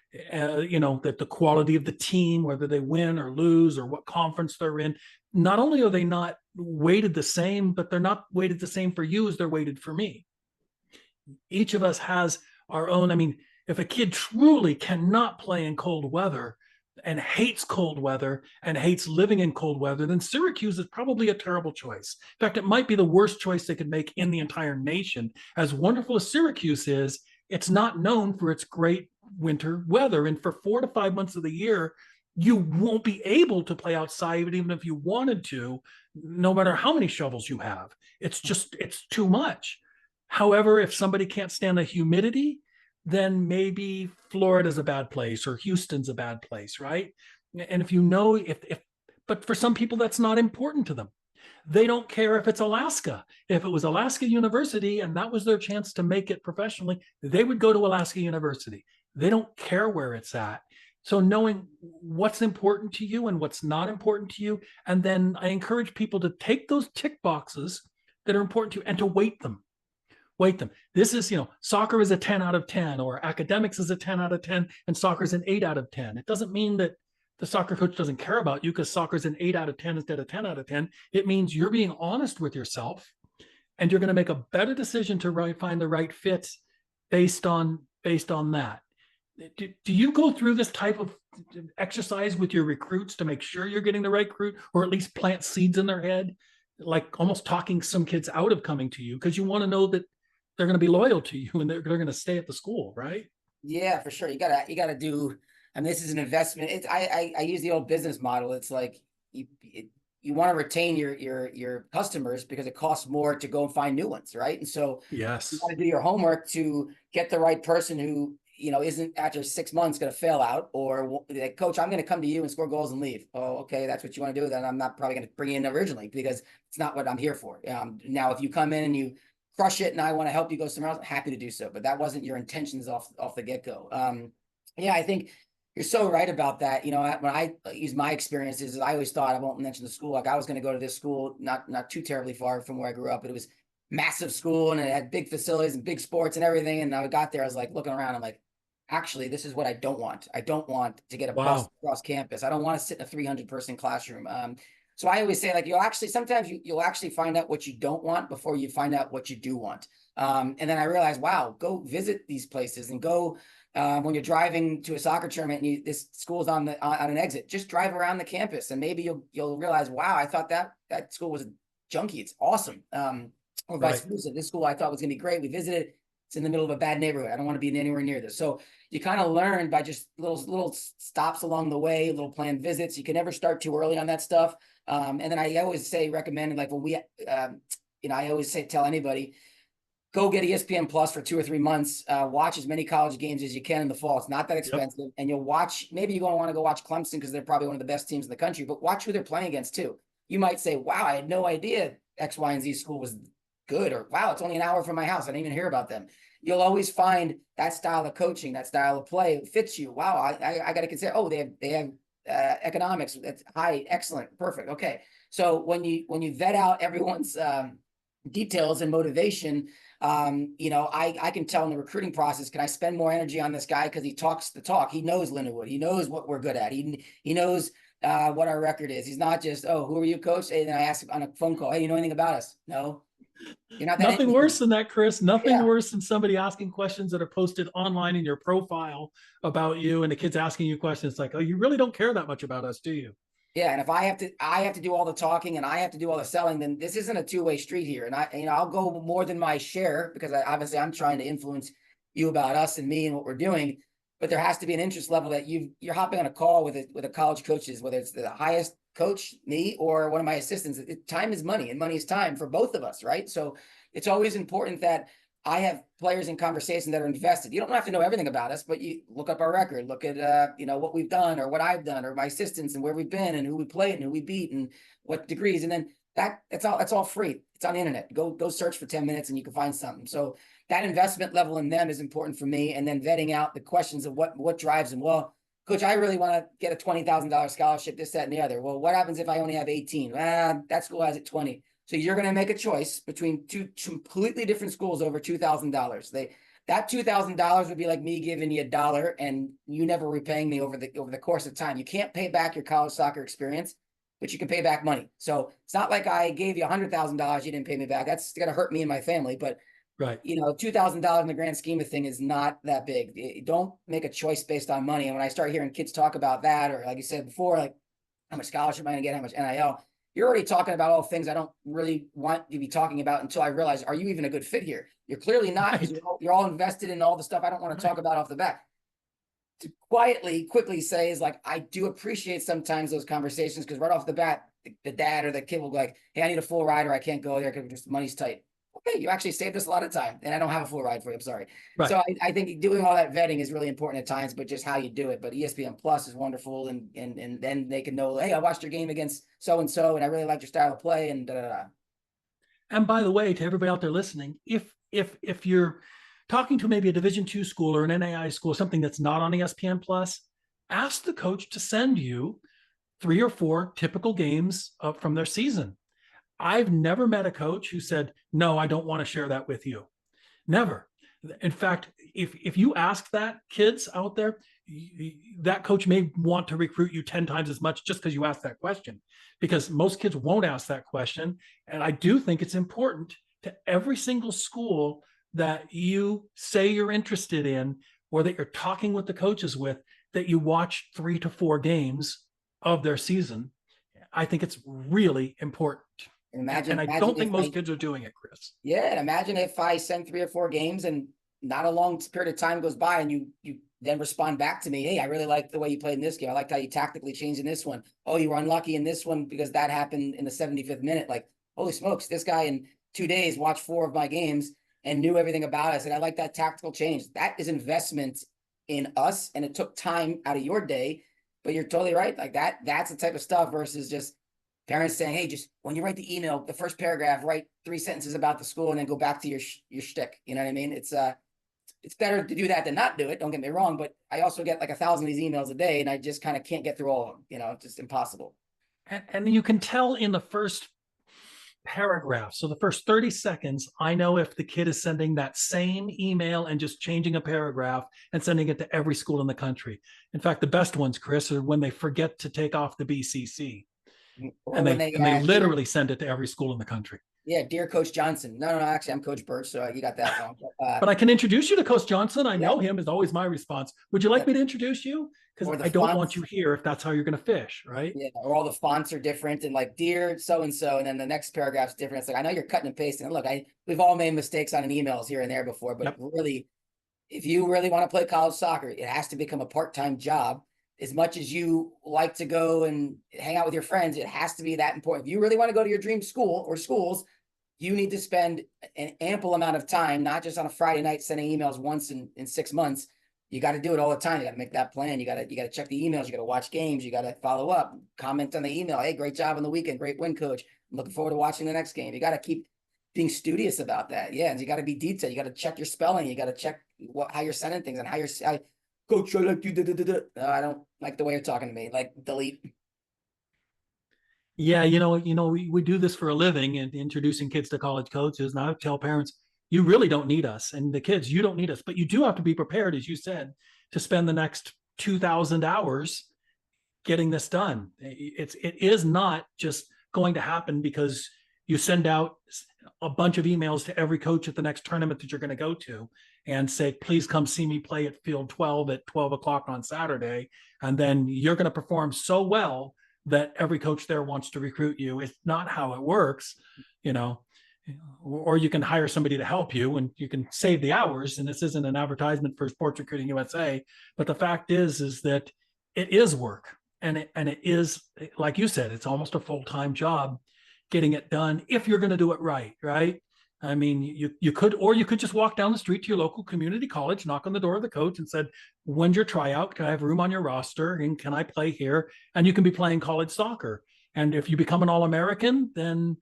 the quality of the team, whether they win or lose or what conference they're in, not only are they not weighted the same, but they're not weighted the same for you as they're weighted for me. Each of us has our own. I mean, if a kid truly cannot play in cold weather and hates cold weather and hates living in cold weather, then Syracuse is probably a terrible choice. In fact, it might be the worst choice they could make in the entire nation. As wonderful as Syracuse is, it's not known for its great winter weather. And for 4 to 5 months of the year, you won't be able to play outside, even if you wanted to, no matter how many shovels you have. It's too much. However, if somebody can't stand the humidity, then maybe Florida's a bad place or Houston's a bad place, right? And if you know, but for some people, that's not important to them. They don't care if it's Alaska. If it was Alaska University and that was their chance to make it professionally, they would go to Alaska University. They don't care where it's at. So knowing what's important to you and what's not important to you. And then I encourage people to take those tick boxes that are important to you and to weight them. Weight them. This is, soccer is a 10 out of 10, or academics is a 10 out of 10, and soccer is an 8 out of 10. It doesn't mean that the soccer coach doesn't care about you because soccer is an 8 out of 10 instead of 10 out of 10. It means you're being honest with yourself, and you're going to make a better decision to find the right fit based on that. Do you go through this type of exercise with your recruits to make sure you're getting the right recruit, or at least plant seeds in their head, like almost talking some kids out of coming to you because you want to know that they're going to be loyal to you and they're going to stay at the school, right? Yeah, for sure. You gotta do. I mean, this is an investment. I use the old business model. It's like you want to retain your customers because it costs more to go and find new ones, right? And so Yes. you got to do your homework to get the right person who isn't after 6 months going to fail out, or like, coach, I'm going to come to you and score goals and leave. Oh, okay, that's what you want to do. Then I'm not probably going to bring you in originally because it's not what I'm here for. Now, if you come in and you crush it and I want to help you go somewhere else, I'm happy to do so. But that wasn't your intentions off the get-go. Yeah, I think you're so right about that. When I use my experiences, I always thought, I won't mention the school, like I was going to go to this school, not too terribly far from where I grew up, but it was massive school and it had big facilities and big sports and everything. And I got there, I was like looking around, I'm like, actually, this is what I don't want. I don't want to get a bus across campus. I don't want to sit in a 300-person classroom. So I always say, like, sometimes you'll actually find out what you don't want before you find out what you do want. And then I realized, wow, go visit these places and go when you're driving to a soccer tournament and this school's on an exit, just drive around the campus and maybe you'll realize, wow, I thought that school was junky. It's awesome. Or vice versa. This school I thought was going to be great. We visited. It's in the middle of a bad neighborhood. I don't want to be anywhere near this. So you kind of learn by just little stops along the way, little planned visits. You can never start too early on that stuff. And then I always recommend, like when I always tell anybody, go get ESPN Plus for 2 or 3 months. Watch as many college games as you can in the fall. It's not that expensive. Yep. And you'll watch, maybe you're going to want to go watch Clemson because they're probably one of the best teams in the country, but watch who they're playing against too. You might say, wow, I had no idea X, Y, and Z school was good, or wow, it's only an hour from my house. I didn't even hear about them. You'll always find that style of coaching, that style of play fits you. Wow, I got to consider. Oh, they have economics. That's high, excellent, perfect. Okay, so when you vet out everyone's details and motivation, I can tell in the recruiting process, can I spend more energy on this guy because he talks the talk? He knows Lindenwood. He knows what we're good at. He knows what our record is. He's not just, oh, who are you, coach? And then I ask him on a phone call, hey, you know anything about us? No. You're not that Nothing worse than that, Kris. Nothing worse than somebody asking questions that are posted online in your profile about you, and the kid's asking you questions like, "Oh, you really don't care that much about us, do you?" Yeah, and if I have to do all the talking and I have to do all the selling, then this isn't a two-way street here. And I'll go more than my share because obviously I'm trying to influence you about us and me and what we're doing. But there has to be an interest level that you're hopping on a call with a college coaches, whether it's the highest coach, me, or one of my assistants. Time is money and money is time for both of us, right? So it's always important that I have players in conversation that are invested. You don't have to know everything about us, but you look up our record, look at what we've done or what I've done or my assistants and where we've been and who we played and who we beat and what degrees. And then that's all free. It's on the internet. Go search for 10 minutes and you can find something. So that investment level in them is important for me. And then vetting out the questions of what drives them. Well, coach, I really want to get a $20,000 scholarship, this, that, and the other. Well, what happens if I only have 18? That school has it 20. So you're going to make a choice between two completely different schools over $2,000. That $2,000 would be like me giving you $1 and you never repaying me over the course of time. You can't pay back your college soccer experience, but you can pay back money. So it's not like I gave you $100,000, you didn't pay me back. That's going to hurt me and my family. But right, $2,000 in the grand scheme of thing is not that big. Don't make a choice based on money. And when I start hearing kids talk about that, or like you said before, like how much scholarship am I going to get, how much NIL, you're already talking about all things I don't really want to be talking about until I realize, are you even a good fit here? You're clearly not, because you're all invested in all the stuff I don't want to talk about off the bat. To quickly say is like, I do appreciate sometimes those conversations because right off the bat, the dad or the kid will be like, hey, I need a full ride or I can't go there because just money's tight. Okay, you actually saved us a lot of time and I don't have a full ride for you. I'm sorry. Right. So I think doing all that vetting is really important at times, but just how you do it. But ESPN Plus is wonderful. And then they can know, hey, I watched your game against so-and-so and I really liked your style of play and da-da-da. And by the way, to everybody out there listening, if you're talking to maybe a Division II school or an NAI school, something that's not on ESPN Plus, ask the coach to send you 3 or 4 typical games from their season. I've never met a coach who said, no, I don't want to share that with you. Never. In fact, if you ask that, kids out there, that coach may want to recruit you 10 times as much just because you asked that question, because most kids won't ask that question. And I do think it's important to every single school that you say you're interested in, or that you're talking with the coaches with, that you watch 3 to 4 games of their season. I think it's really important. Imagine, and I don't think most kids are doing it, Kris. Yeah, and imagine if I send 3 or 4 games and not a long period of time goes by and you then respond back to me. Hey, I really like the way you played in this game. I liked how you tactically changed in this one. Oh, you were unlucky in this one because that happened in the 75th minute. Like, holy smokes, this guy in 2 days watched 4 of my games and knew everything about us. And I like that tactical change. That is investment in us. And it took time out of your day, but you're totally right. Like that's the type of stuff versus just parents saying, hey, just when you write the email, the first paragraph, write 3 sentences about the school and then go back to your shtick. You know what I mean? It's better to do that than not do it. Don't get me wrong, but I also get like 1,000 of these emails a day and I just kind of can't get through all of them. You know, it's just impossible. And you can tell in the first paragraph. So the first 30 seconds, I know if the kid is sending that same email and just changing a paragraph and sending it to every school in the country. In fact, the best ones, Kris, are when they forget to take off the BCC. Or and they literally send it to every school in the country. Yeah, dear Coach Johnson. No, actually, I'm Coach Bertsch, so you got that wrong. But I can introduce you to Coach Johnson. I know him is always my response. Would you like me to introduce you? Because I don't want you here if that's how you're going to fish, right? Yeah, or all the fonts are different and like, dear so-and-so, and then the next paragraph's different. It's like, I know you're cutting and pasting. And look, we've all made mistakes on emails here and there before, but really, if you really want to play college soccer, it has to become a part-time job. As much as you like to go and hang out with your friends, it has to be that important. If you really want to go to your dream school or schools, you need to spend an ample amount of time, not just on a Friday night sending emails once in 6 months. You got to do it all the time. You got to make that plan. You got to check the emails. You got to watch games. You got to follow up, comment on the email. Hey, great job on the weekend. Great win, coach. I'm looking forward to watching the next game. You got to keep being studious about that. Yeah, and you got to be detailed. You got to check your spelling. You got to check how you're sending things and how you're. Coach, I like you. No, I don't like the way you're talking to me. Like, delete. Yeah, we do this for a living and introducing kids to college coaches. And I tell parents, you really don't need us. And the kids, you don't need us. But you do have to be prepared, as you said, to spend the next 2,000 hours getting this done. It is not just going to happen because you send out a bunch of emails to every coach at the next tournament that you're going to go to and say, please come see me play at field 12 at 12 o'clock on Saturday. And then you're going to perform so well that every coach there wants to recruit you. It's not how it works, or you can hire somebody to help you and you can save the hours. And this isn't an advertisement for Sports Recruiting USA, but the fact is that it is work. And it is, like you said, it's almost a full-time job getting it done if you're going to do it right. I mean, you could just walk down the street to your local community college, knock on the door of the coach and said, when's your tryout? Can I have room on your roster? And can I play here? And you can be playing college soccer. And if you become an All-American, then,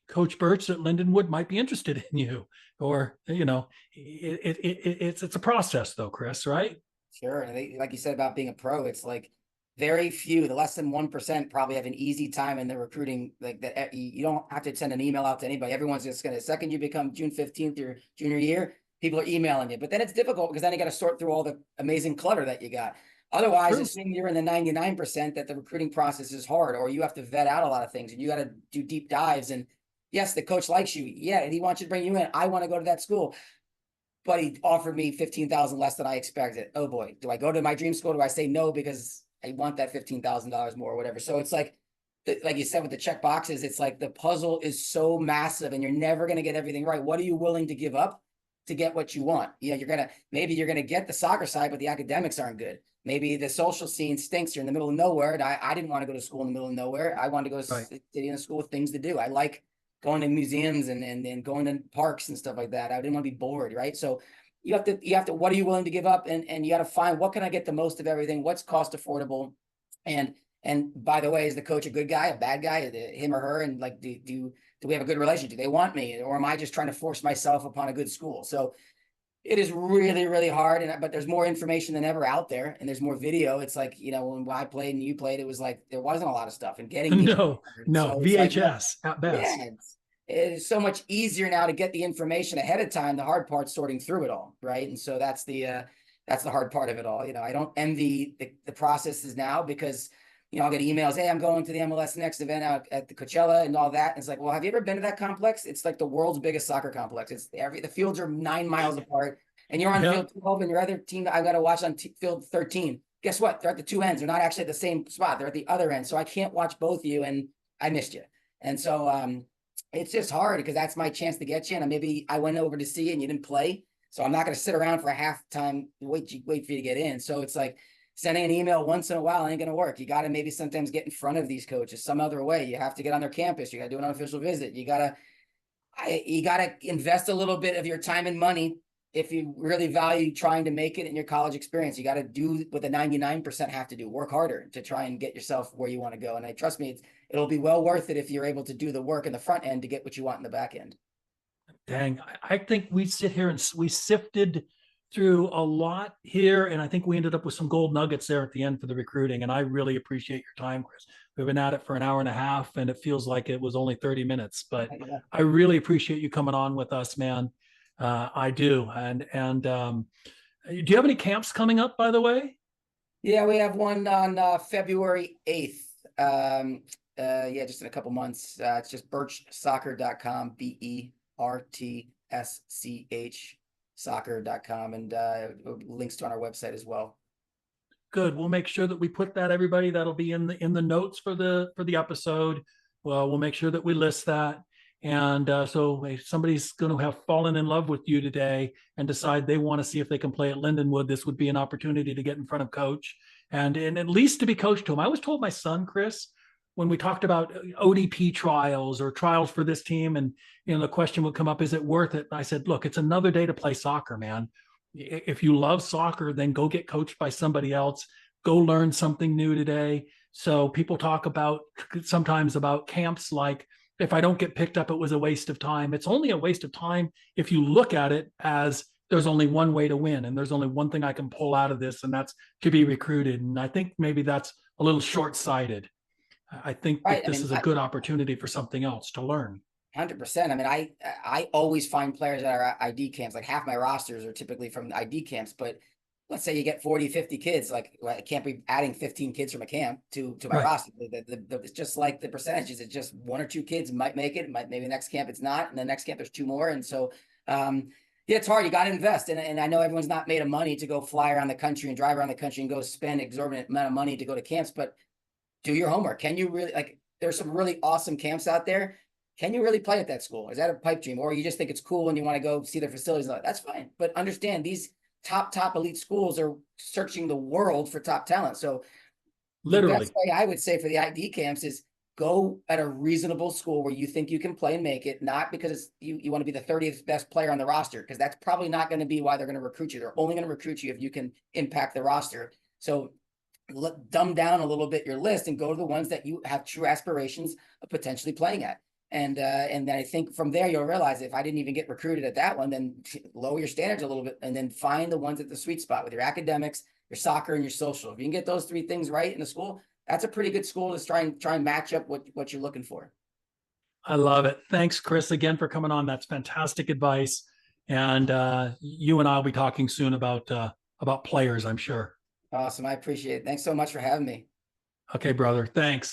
Coach Bertsch at Lindenwood might be interested in you. Or, it's a process though, Kris, right? Sure. And like you said about being a pro, it's like very few, the less than 1% probably have an easy time in the recruiting. Like that, you don't have to send an email out to anybody. Everyone's just going to, the second you become June 15th, your junior year, people are emailing you. But then it's difficult because then you got to sort through all the amazing clutter that you got. Otherwise, assuming you're in the 99%, that the recruiting process is hard, or you have to vet out a lot of things and you got to do deep dives. And yes, the coach likes you. Yeah, and he wants you to bring you in. I want to go to that school, but he offered me $15,000 less than I expected. Oh boy, do I go to my dream school? Do I say no because I want that $15,000 more or whatever? So it's like you said with the check boxes, it's like the puzzle is so massive and you're never going to get everything right. What are you willing to give up to get what you want? Maybe you're going to get the soccer side, but the academics aren't good. Maybe the social scene stinks. You're in the middle of nowhere. And I didn't want to go to school in the middle of nowhere. I wanted to go sit in a school with things to do. I like going to museums and going to parks and stuff like that. I didn't want to be bored. Right. So you have to, what are you willing to give up? And you got to find, what can I get the most of everything? What's cost affordable? And by the way, is the coach a good guy, a bad guy, him or her? And like, do we have a good relationship? Do they want me? Or am I just trying to force myself upon a good school? So It is really, really hard, but there's more information than ever out there, and there's more video. It's like, when I played and you played, it was like there wasn't a lot of stuff, and getting the No, no, so it's like, VHS at yeah, best. it is so much easier now to get the information ahead of time. The hard part's sorting through it all, right? And so that's the hard part of it all. I don't envy the processes now because I'll get emails, hey, I'm going to the MLS Next event out at the Coachella and all that. And it's like, well, have you ever been to that complex? It's like the world's biggest soccer complex. The fields are 9 miles apart, and you're on Yep. field 12, and your other team I got to watch on field 13. Guess what? They're at the two ends. They're not actually at the same spot. They're at the other end. So I can't watch both of you, and I missed you. And so it's just hard because that's my chance to get you. And maybe I went over to see you and you didn't play. So I'm not going to sit around for a halftime, wait for you to get in. So it's like sending an email once in a while ain't going to work. You got to maybe sometimes get in front of these coaches some other way. You have to get on their campus. You got to do an unofficial visit. You got to invest a little bit of your time and money if you really value trying to make it in your college experience. You got to do what the 99% have to do, work harder to try and get yourself where you want to go. And trust me, it'll be well worth it if you're able to do the work in the front end to get what you want in the back end. Dang, I think we sit here and we sifted through a lot here, and I think we ended up with some gold nuggets there at the end for the recruiting. And I really appreciate your time, Kris. We've been at it for an hour and a half, and it feels like it was only 30 minutes. But I really appreciate you coming on with us, man. I do. And do you have any camps coming up, by the way? Yeah, we have one on February 8th. Just in a couple months. It's just bertschsoccer.com, BERTSCH soccer.com, and links to on our website as well. Good. We'll make sure that we put that, everybody. That'll be in the notes for the episode. Well, we'll make sure that we list that. And so if somebody's going to have fallen in love with you today and decide they want to see if they can play at Lindenwood, this would be an opportunity to get in front of coach and at least to be coached to him. I always told my son, Kris, when we talked about ODP trials or trials for this team, and the question would come up, is it worth it? And I said, look, it's another day to play soccer, man. If you love soccer, then go get coached by somebody else. Go learn something new today. So people talk sometimes about camps like, if I don't get picked up, it was a waste of time. It's only a waste of time if you look at it as there's only one way to win, and there's only one thing I can pull out of this, and that's to be recruited. And I think maybe that's a little short-sighted. I think that this is a good opportunity for something else to learn. 100%. I mean, I always find players at our ID camps. Like half my rosters are typically from the ID camps, but let's say you get 40, 50 kids, like I can't be adding 15 kids from a camp to my roster. It's just like the percentages. It's just one or two kids might make it. Maybe the next camp it's not, and the next camp there's two more. And so, it's hard. You got to invest. And I know everyone's not made of money to go fly around the country and drive around the country and go spend exorbitant amount of money to go to camps, but do your homework. Can you really, there's some really awesome camps out there. Can you really play at that school? Is that a pipe dream? Or you just think it's cool and you want to go see their facilities? That's fine. But understand these top elite schools are searching the world for top talent. So literally, the best way I would say for the ID camps is go at a reasonable school where you think you can play and make it, not because you want to be the 30th best player on the roster, because that's probably not going to be why they're going to recruit you. They're only going to recruit you if you can impact the roster. So dumb down a little bit your list and go to the ones that you have true aspirations of potentially playing at. And then I think from there, you'll realize if I didn't even get recruited at that one, then lower your standards a little bit and then find the ones at the sweet spot with your academics, your soccer, and your social. If you can get those three things right in the school, that's a pretty good school to try and match up what you're looking for. I love it. Thanks, Kris, again for coming on. That's fantastic advice. And you and I will be talking soon about players, I'm sure. Awesome. I appreciate it. Thanks so much for having me. Okay, brother. Thanks.